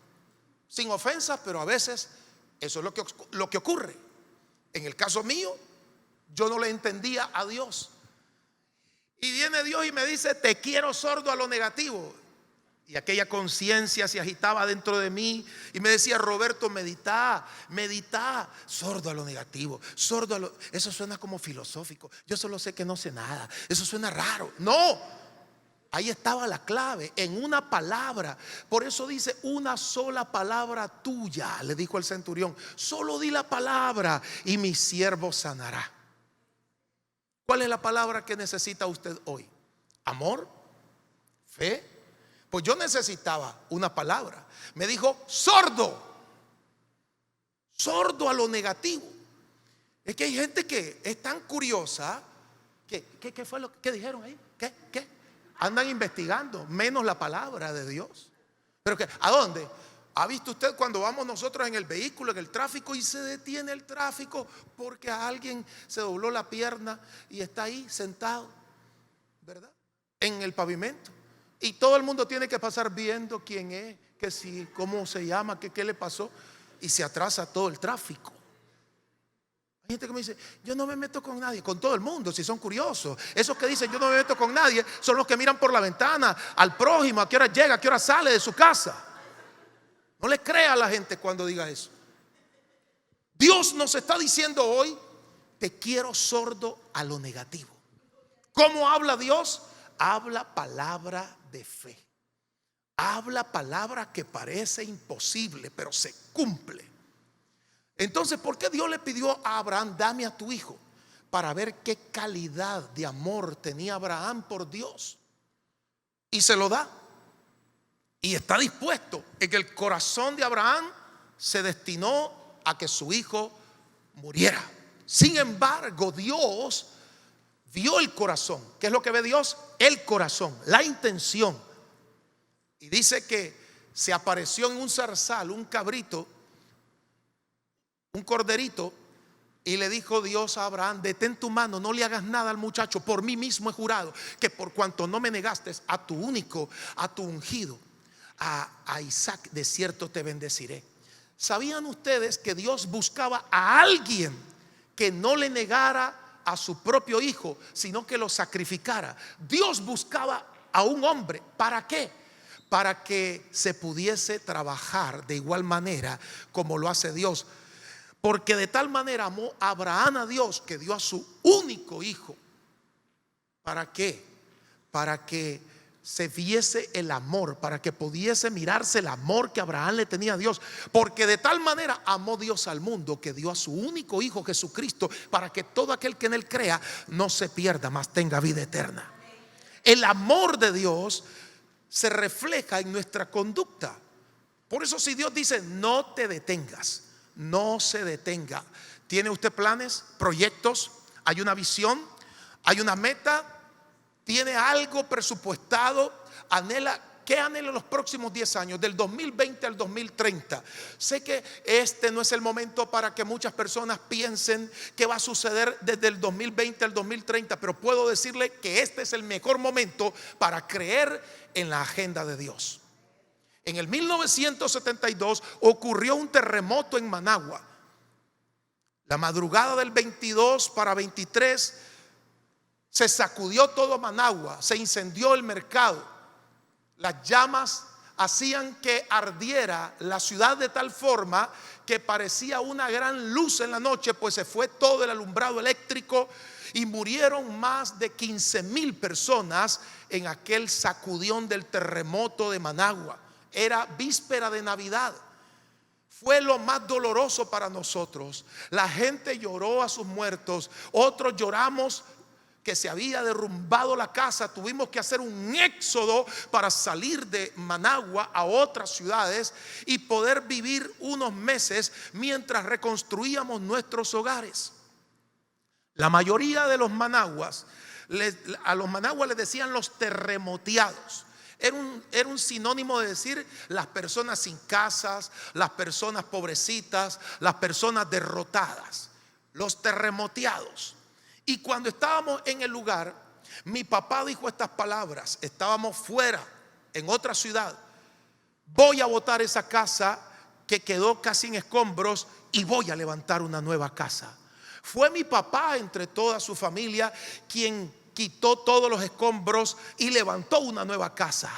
Sin ofensas, pero a veces eso es lo que ocurre. En el caso mío, yo no le entendía a Dios. Y viene Dios y me dice: te quiero sordo a lo negativo. Y aquella conciencia se agitaba dentro de mí y me decía: Roberto, medita, sordo a lo negativo, sordo a lo... Eso suena como filosófico. Yo solo sé que no sé nada. Eso suena raro. No, ahí estaba la clave, en una palabra. Por eso dice: una sola palabra tuya, le dijo el centurión. Solo di la palabra y mi siervo sanará. ¿Cuál es la palabra que necesita usted hoy? ¿Amor? ¿Fe? Pues yo necesitaba una palabra. Me dijo: sordo a lo negativo. Es que hay gente que es tan curiosa. ¿Qué fue lo que dijeron ahí? ¿Qué? Andan investigando, menos la palabra de Dios. Pero ¿a dónde? ¿Ha visto usted cuando vamos nosotros en el vehículo, en el tráfico, y se detiene el tráfico porque a alguien se dobló la pierna y está ahí sentado, ¿verdad? En el pavimento. Y todo el mundo tiene que pasar viendo quién es, que si, cómo se llama, qué le pasó, y se atrasa todo el tráfico. Hay gente que me dice: yo no me meto con nadie. Con todo el mundo, si son curiosos. Esos que dicen: yo no me meto con nadie, son los que miran por la ventana al prójimo, a qué hora llega, a qué hora sale de su casa. No le crea a la gente cuando diga eso. Dios nos está diciendo hoy: te quiero sordo a lo negativo. ¿Cómo habla Dios? Habla palabra de fe. Habla palabra que parece imposible, pero se cumple. Entonces, ¿por qué Dios le pidió a Abraham: dame a tu hijo? Para ver qué calidad de amor tenía Abraham por Dios. Y se lo da. Y está dispuesto. En el corazón de Abraham se destinó a que su hijo muriera. Sin embargo, Dios vio el corazón. ¿Qué es lo que ve Dios? El corazón, la intención. Y dice que se apareció en un zarzal un cabrito, un corderito, y le dijo Dios a Abraham: detén tu mano, no le hagas nada al muchacho. Por mí mismo he jurado que por cuanto no me negaste a tu único, a tu ungido, a Isaac, de cierto te bendeciré. ¿Sabían ustedes que Dios buscaba a alguien que no le negara a su propio hijo, sino que lo sacrificara? Dios buscaba a un hombre. ¿Para qué? Para que se pudiese trabajar de igual manera como lo hace Dios. Porque de tal manera amó Abraham a Dios que dio a su único hijo. ¿Para qué? Para que se viese el amor, para que pudiese mirarse el amor que Abraham le tenía a Dios. Porque de tal manera amó Dios al mundo que dio a su único hijo Jesucristo, para que todo aquel que en él crea no se pierda, mas tenga vida eterna. El amor de Dios se refleja en nuestra conducta. Por eso, si Dios dice: no te detengas, no se detenga. ¿Tiene usted planes, proyectos? ¿Hay una visión? ¿Hay una meta? ¿Tiene algo presupuestado? ¿Anhela? ¿Qué anhela en los próximos 10 años? Del 2020 al 2030. Sé que este no es el momento para que muchas personas piensen qué va a suceder desde el 2020 al 2030, pero puedo decirle que este es el mejor momento para creer en la agenda de Dios. En el 1972 ocurrió un terremoto en Managua. La madrugada del 22 para 23 se sacudió todo Managua, se incendió el mercado. Las llamas hacían que ardiera la ciudad de tal forma que parecía una gran luz en la noche, pues se fue todo el alumbrado eléctrico y murieron más de 15,000 personas en aquel sacudión del terremoto de Managua. Era víspera de Navidad. Fue lo más doloroso para nosotros. La gente lloró a sus muertos, otros lloramos que se había derrumbado la casa. Tuvimos que hacer un éxodo para salir de Managua a otras ciudades y poder vivir unos meses mientras reconstruíamos nuestros hogares. La mayoría de los managuas, a los managuas les decían los terremoteados. Era un sinónimo de decir las personas sin casas, las personas pobrecitas, las personas derrotadas, los terremoteados. Y cuando estábamos en el lugar, mi papá dijo estas palabras. Estábamos fuera, en otra ciudad. Voy a botar esa casa que quedó casi en escombros y voy a levantar una nueva casa. Fue mi papá, entre toda su familia, quien quitó todos los escombros y levantó una nueva casa.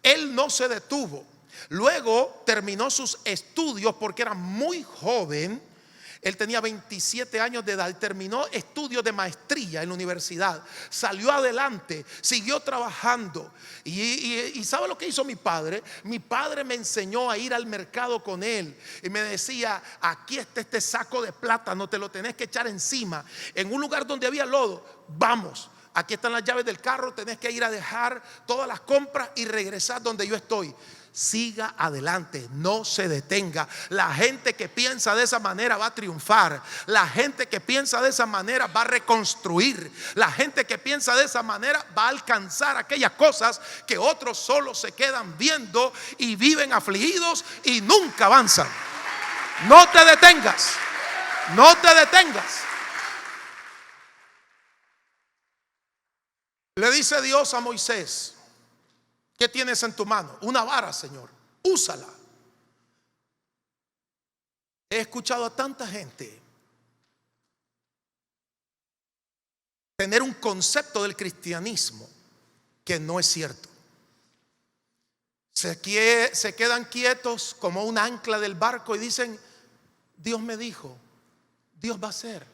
Él no se detuvo. Luego terminó sus estudios porque era muy joven. Él tenía 27 años de edad y terminó estudios de maestría en la universidad. Salió adelante, siguió trabajando. Y ¿sabe lo que hizo mi padre? Mi padre me enseñó a ir al mercado con él. Y me decía, aquí está este saco de plátano, te lo tenés que echar encima. En un lugar donde había lodo, vamos. Aquí están las llaves del carro, tenés que ir a dejar todas las compras y regresar donde yo estoy. Siga adelante, no se detenga. La gente que piensa de esa manera va a triunfar. La gente que piensa de esa manera va a reconstruir. La gente que piensa de esa manera va a alcanzar aquellas cosas que otros solo se quedan viendo y viven afligidos y nunca avanzan. No te detengas, no te detengas. Le dice Dios a Moisés: ¿qué tienes en tu mano? Una vara, Señor, úsala. He escuchado a tanta gente tener un concepto del cristianismo que no es cierto. Se quedan quietos como un ancla del barco y dicen: Dios me dijo, Dios va a hacer,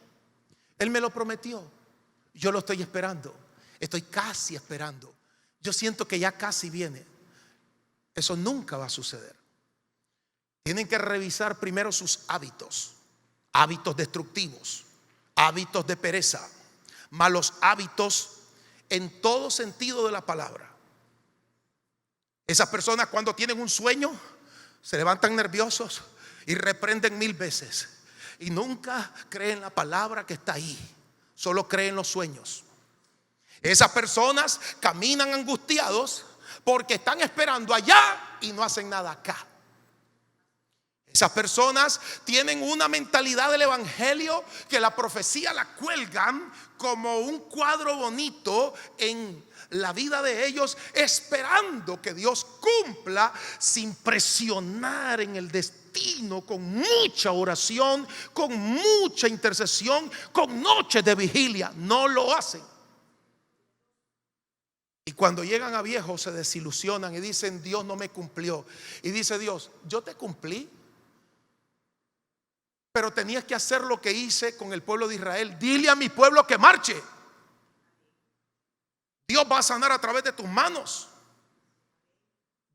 Él me lo prometió, yo lo estoy esperando, estoy casi esperando. Yo siento que ya casi viene. Eso nunca va a suceder. Tienen que revisar primero sus hábitos. Hábitos destructivos, hábitos de pereza, malos hábitos en todo sentido de la palabra. Esas personas, cuando tienen un sueño, se levantan nerviosos y reprenden 1000 veces. Y nunca creen la palabra que está ahí. Solo creen los sueños. Esas personas caminan angustiados porque están esperando allá y no hacen nada acá. Esas personas tienen una mentalidad del evangelio que la profecía la cuelgan como un cuadro bonito en la vida de ellos, esperando que Dios cumpla sin presionar en el destino, con mucha oración, con mucha intercesión, con noches de vigilia. No lo hacen. Y cuando llegan a viejos se desilusionan y dicen: Dios no me cumplió. Y dice Dios: yo te cumplí, pero tenías que hacer lo que hice con el pueblo de Israel. Dile a mi pueblo que marche. Dios va a sanar a través de tus manos.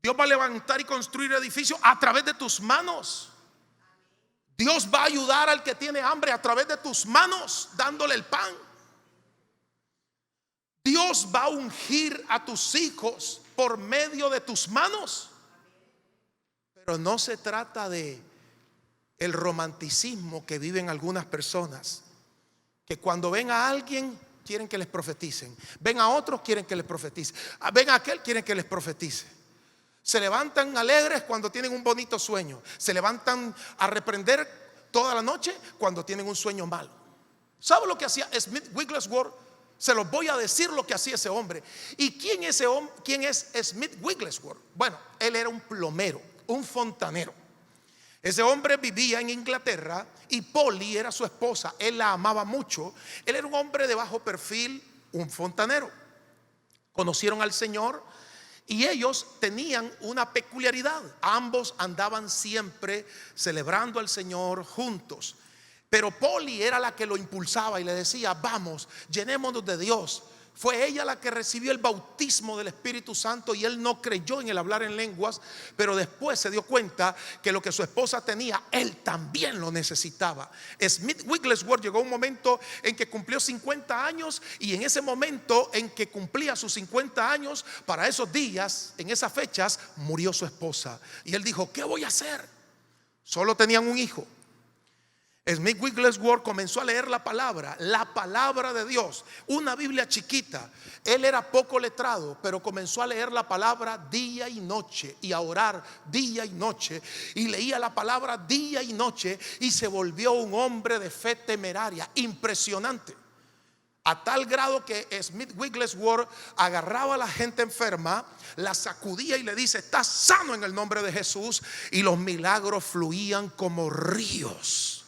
Dios va a levantar y construir edificios a través de tus manos. Dios va a ayudar al que tiene hambre a través de tus manos, dándole el pan. Dios va a ungir a tus hijos por medio de tus manos. Pero no se trata de el romanticismo que viven algunas personas, que cuando ven a alguien quieren que les profeticen, ven a otros quieren que les profeticen, ven a aquel quieren que les profetice. Se levantan alegres cuando tienen un bonito sueño, se levantan a reprender toda la noche cuando tienen un sueño malo. ¿Sabe lo que hacía Smith Wigglesworth? Se los voy a decir lo que hacía ese hombre. ¿Y quién es Smith Wigglesworth? Bueno, él era un plomero, un fontanero. Ese hombre vivía en Inglaterra y Polly era su esposa. Él la amaba mucho. Él era un hombre de bajo perfil, un fontanero. Conocieron al Señor Y ellos tenían una peculiaridad. Ambos andaban siempre celebrando al Señor juntos. Pero Polly era la que lo impulsaba y le decía: vamos, llenémonos de Dios. Fue ella la que recibió el bautismo del Espíritu Santo y él no creyó en el hablar en lenguas, pero después se dio cuenta que lo que su esposa tenía, él también lo necesitaba. Smith Wigglesworth llegó un momento en que cumplió 50 años y en ese momento en que cumplía sus 50 años, para esos días, en esas fechas, murió su esposa. Y él dijo: ¿qué voy a hacer? Solo tenían un hijo. Smith Wigglesworth comenzó a leer la palabra de Dios, una Biblia chiquita. Él era poco letrado, pero comenzó a leer la palabra día y noche y a orar día y noche. Y leía la palabra día y noche y se volvió un hombre de fe temeraria, impresionante. A tal grado que Smith Wigglesworth agarraba a la gente enferma, la sacudía y le dice: estás sano en el nombre de Jesús. Y los milagros fluían como ríos.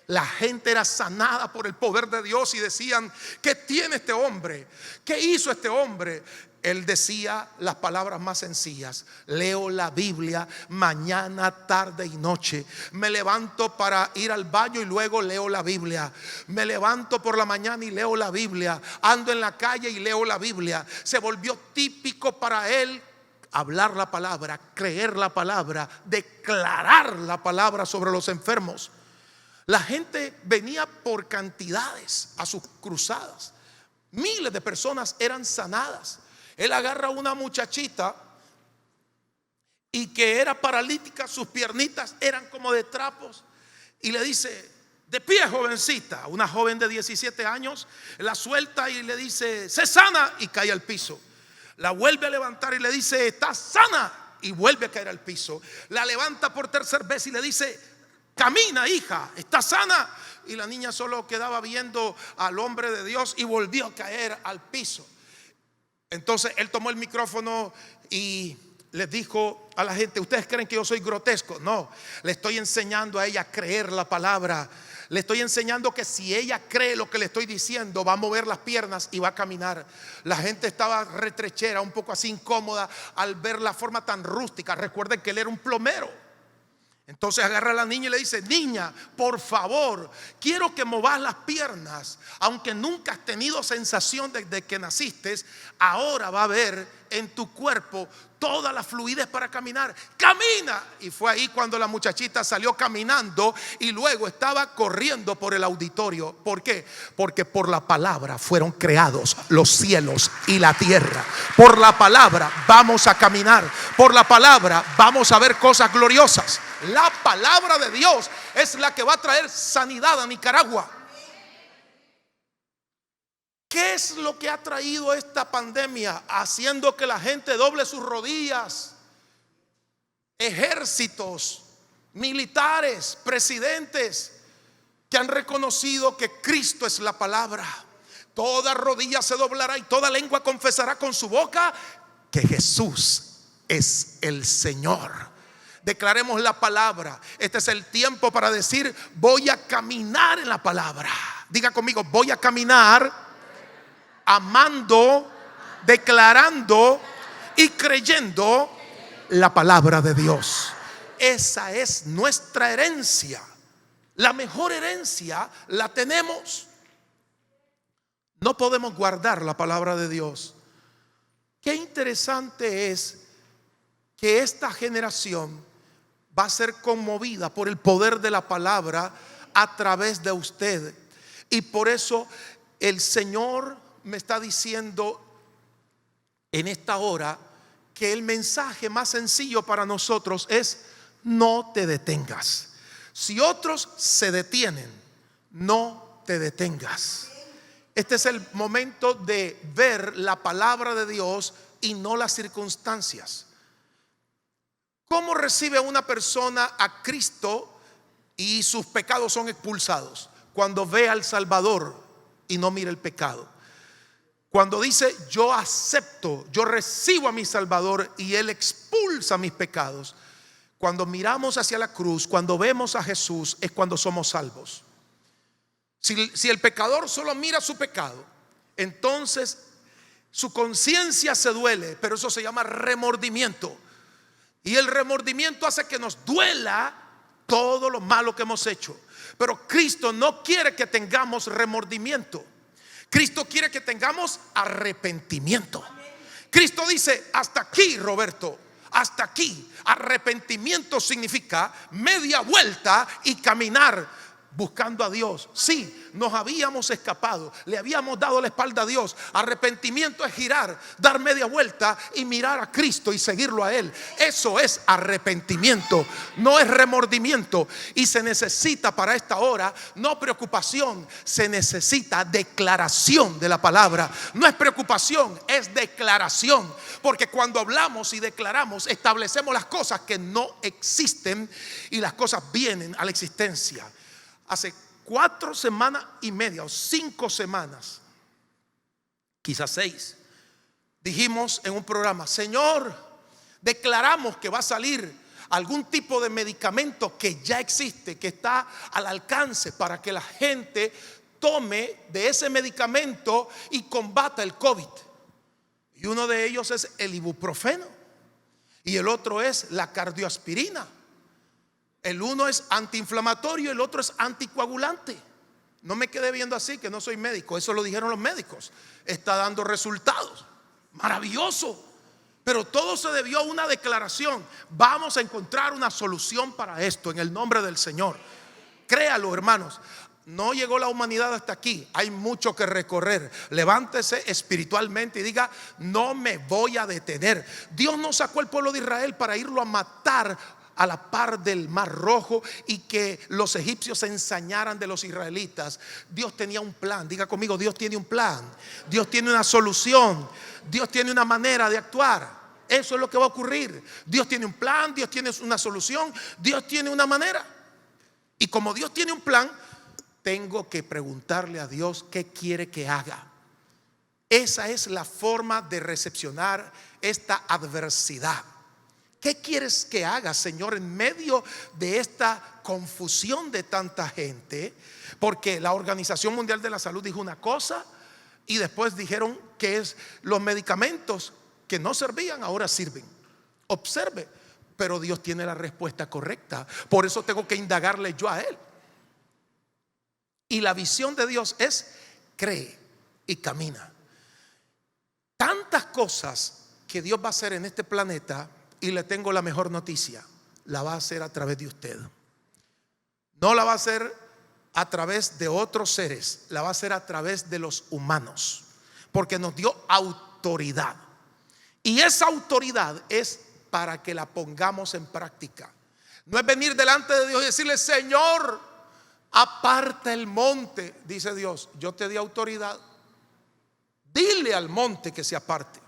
La gente era sanada por el poder de Dios y decían: ¿qué tiene este hombre? ¿Qué hizo este hombre? Él decía las palabras más sencillas: leo la Biblia mañana, tarde y noche. Me levanto para ir al baño y luego leo la Biblia. Me levanto por la mañana y leo la Biblia. Ando en la calle y leo la Biblia. Se volvió típico para él hablar la palabra, creer la palabra, declarar la palabra sobre los enfermos. La gente venía por cantidades a sus cruzadas. Miles de personas eran sanadas. Él agarra a una muchachita y que era paralítica, sus piernitas eran como de trapos, y le dice: de pie, jovencita. Una joven de 17 años la suelta y le dice: sé sana, y cae al piso. La vuelve a levantar y le dice: estás sana, y vuelve a caer al piso. La levanta por tercera vez y le dice: camina, hija, está sana. Y la niña solo quedaba viendo al hombre de Dios y volvió a caer al piso. Entonces él tomó el micrófono y les dijo a la gente: ¿ustedes creen que yo soy grotesco? No, le estoy enseñando a ella a creer la palabra. Le estoy enseñando que si ella cree lo que le estoy diciendo, va a mover las piernas y va a caminar. La gente estaba retrechera, un poco así incómoda al ver la forma tan rústica. Recuerden que él era un plomero. Entonces agarra a la niña y le dice: niña, por favor, quiero que movas las piernas. Aunque nunca has tenido sensación desde que naciste, ahora va a haber en tu cuerpo toda la fluidez para caminar. ¡Camina! Y fue ahí cuando la muchachita salió caminando y luego estaba corriendo por el auditorio. ¿Por qué? Porque por la palabra fueron creados los cielos y la tierra. Por la palabra vamos a caminar. Por la palabra vamos a ver cosas gloriosas. La palabra de Dios es la que va a traer sanidad a Nicaragua. ¿Qué es lo que ha traído esta pandemia? Haciendo que la gente doble sus rodillas. Ejércitos, militares, presidentes que han reconocido que Cristo es la palabra. Toda rodilla se doblará y toda lengua confesará con su boca que Jesús es el Señor. Declaremos la palabra. Este es el tiempo para decir: voy a caminar en la palabra. Diga conmigo: voy a caminar amando, declarando y creyendo la palabra de Dios. Esa es nuestra herencia. La mejor herencia la tenemos. No podemos guardar la palabra de Dios. Qué interesante es que esta generación va a ser conmovida por el poder de la palabra a través de usted. Y por eso el Señor me está diciendo en esta hora que el mensaje más sencillo para nosotros es: no te detengas. Si otros se detienen, no te detengas. Este es el momento de ver la palabra de Dios y no las circunstancias. ¿Cómo recibe una persona a Cristo y sus pecados son expulsados? Cuando ve al Salvador y no mira el pecado. Cuando dice: yo acepto, yo recibo a mi Salvador y Él expulsa mis pecados. Cuando miramos hacia la cruz, cuando vemos a Jesús, es cuando somos salvos. Si el pecador solo mira su pecado, entonces Su conciencia se duele, pero eso se llama remordimiento. Y el remordimiento hace que nos duela todo lo malo que hemos hecho. Pero Cristo no quiere que tengamos remordimiento. Cristo quiere que tengamos arrepentimiento. Cristo dice: hasta aquí, Roberto, hasta aquí. Arrepentimiento significa media vuelta y caminar buscando a Dios. Sí, nos habíamos escapado, le habíamos dado la espalda a Dios. Arrepentimiento es girar, dar media vuelta y mirar a Cristo y seguirlo a Él. Eso es arrepentimiento, no es remordimiento. Y se necesita para esta hora no preocupación, se necesita declaración de la palabra. No es preocupación, es declaración. Porque cuando hablamos y declaramos, establecemos las cosas que no existen y las cosas vienen a la existencia. Hace 4 semanas y media o 5 semanas, quizás 6, dijimos en un programa: Señor, declaramos que va a salir algún tipo de medicamento que ya existe, que está al alcance para que la gente tome de ese medicamento y combata el COVID. Y uno de ellos es el ibuprofeno y el otro es la cardioaspirina. El uno es antiinflamatorio, el otro es anticoagulante. No me quedé viendo así, que no soy médico. Eso lo dijeron los médicos. Está dando resultados. Maravilloso. Pero todo se debió a una declaración. Vamos a encontrar una solución para esto en el nombre del Señor. Créalo, hermanos. No llegó la humanidad hasta aquí. Hay mucho que recorrer. Levántese espiritualmente y diga: no me voy a detener. Dios no sacó al pueblo de Israel para irlo a matar a la par del Mar Rojo y que los egipcios se ensañaran de los israelitas. Dios tenía un plan. Diga conmigo: Dios tiene un plan. Dios tiene una solución. Dios tiene una manera de actuar. Eso es lo que va a ocurrir. Dios tiene un plan, Dios tiene una solución, Dios tiene una manera. Y como Dios tiene un plan, tengo que preguntarle a Dios qué quiere que haga. Esa es la forma de recepcionar esta adversidad. ¿Qué quieres que haga, Señor, en medio de esta confusión de tanta gente? Porque la Organización Mundial de la Salud dijo una cosa y después dijeron que los medicamentos que no servían ahora sirven. Observe, pero Dios tiene la respuesta correcta. Por eso tengo que indagarle yo a Él. Y la visión de Dios es: cree y camina. Tantas cosas que Dios va a hacer en este planeta. Y le tengo la mejor noticia: la va a hacer a través de usted. No la va a hacer a través de otros seres, la va a hacer a través de los humanos, porque nos dio autoridad. Y esa autoridad es para que la pongamos en práctica. No es venir delante de Dios y decirle: Señor, aparta el monte. Dice Dios: yo te di autoridad, dile al monte que se aparte.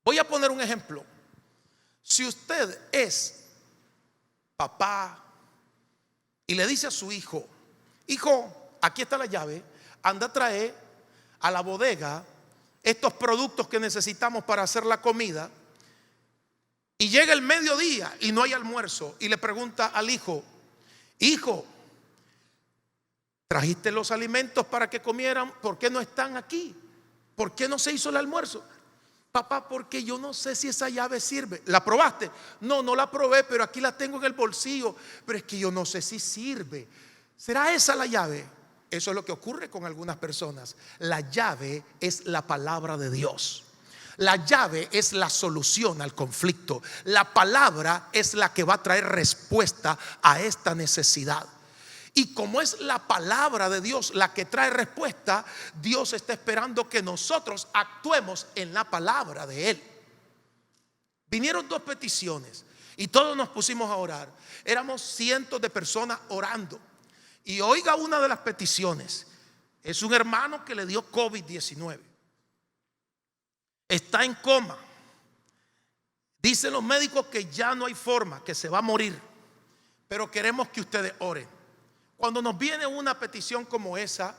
Voy a poner un ejemplo. Si usted es papá y le dice a su hijo: hijo, aquí está la llave, anda a traer a la bodega estos productos que necesitamos para hacer la comida, y llega el mediodía y no hay almuerzo, y le pregunta al hijo: hijo, ¿trajiste los alimentos para que comieran? ¿Por qué no están aquí? ¿Por qué no se hizo el almuerzo? Papá, porque yo no sé si esa llave sirve. ¿La probaste? No, no la probé, pero aquí la tengo en el bolsillo. Pero es que yo no sé si sirve. ¿Será esa la llave? Eso es lo que ocurre con algunas personas. La llave es la palabra de Dios. La llave es la solución al conflicto. La palabra es la que va a traer respuesta a esta necesidad. Y como es la palabra de Dios la que trae respuesta, Dios está esperando que nosotros actuemos en la palabra de Él. Vinieron 2 peticiones y todos nos pusimos a orar. Éramos cientos de personas orando. Y oiga una de las peticiones. Es un hermano que le dio COVID-19. Está en coma. Dicen los médicos que ya no hay forma, que se va a morir. Pero queremos que ustedes oren. Cuando nos viene una petición como esa,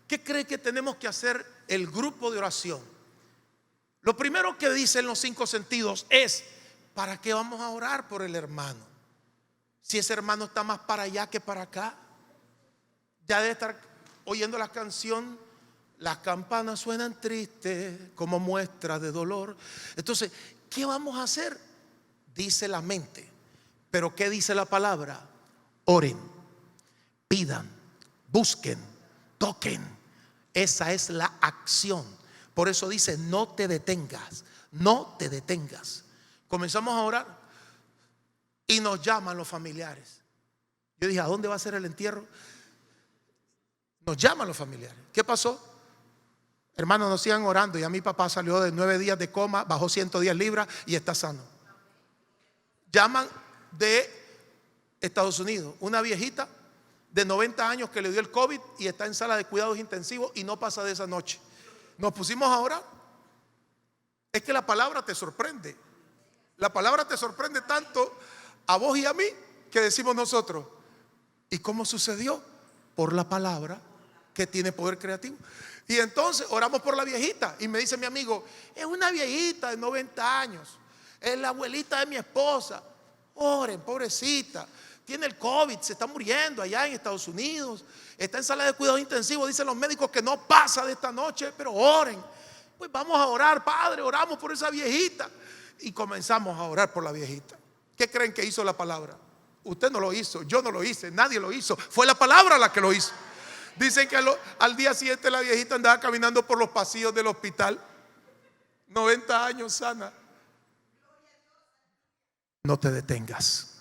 ¿qué cree que tenemos que hacer el grupo de oración? Lo primero que dicen los 5 sentidos es: ¿para qué vamos a orar por el hermano? Si ese hermano está más para allá que para acá. Ya debe estar oyendo la canción Las campanas suenan tristes como muestra de dolor. Entonces, ¿qué vamos a hacer? Dice la mente. Pero ¿qué dice la palabra? Oren, pidan, busquen, toquen. Esa es la acción. Por eso dice, no te detengas, no te detengas. Comenzamos a orar y nos llaman los familiares. Yo dije, ¿a dónde va a ser el entierro? Nos llaman los familiares. ¿Qué pasó? Hermanos, nos sigan orando. Ya mi papá salió de 9 días de coma, bajó 110 libras y está sano. Llaman de Estados Unidos una viejita de 90 años que le dio el COVID y está en sala de cuidados intensivos y no pasa de esa noche. Nos pusimos a orar. Es que la palabra te sorprende. La palabra te sorprende tanto a vos y a mí que decimos nosotros, ¿y cómo sucedió? Por la palabra que tiene poder creativo. Y entonces oramos por la viejita y me dice mi amigo, es una viejita de 90 años, es la abuelita de mi esposa. Oren, pobrecita, tiene el COVID, se está muriendo allá en Estados Unidos, está en sala de cuidados intensivos, dicen los médicos que no pasa de esta noche, pero oren. Pues vamos a orar, Padre, oramos por esa viejita. Y comenzamos a orar por la viejita. ¿Qué creen que hizo la palabra? Usted no lo hizo, yo no lo hice, nadie lo hizo, fue la palabra la que lo hizo. Dicen que al día siguiente la viejita andaba caminando por los pasillos del hospital. 90 años sana. No te detengas.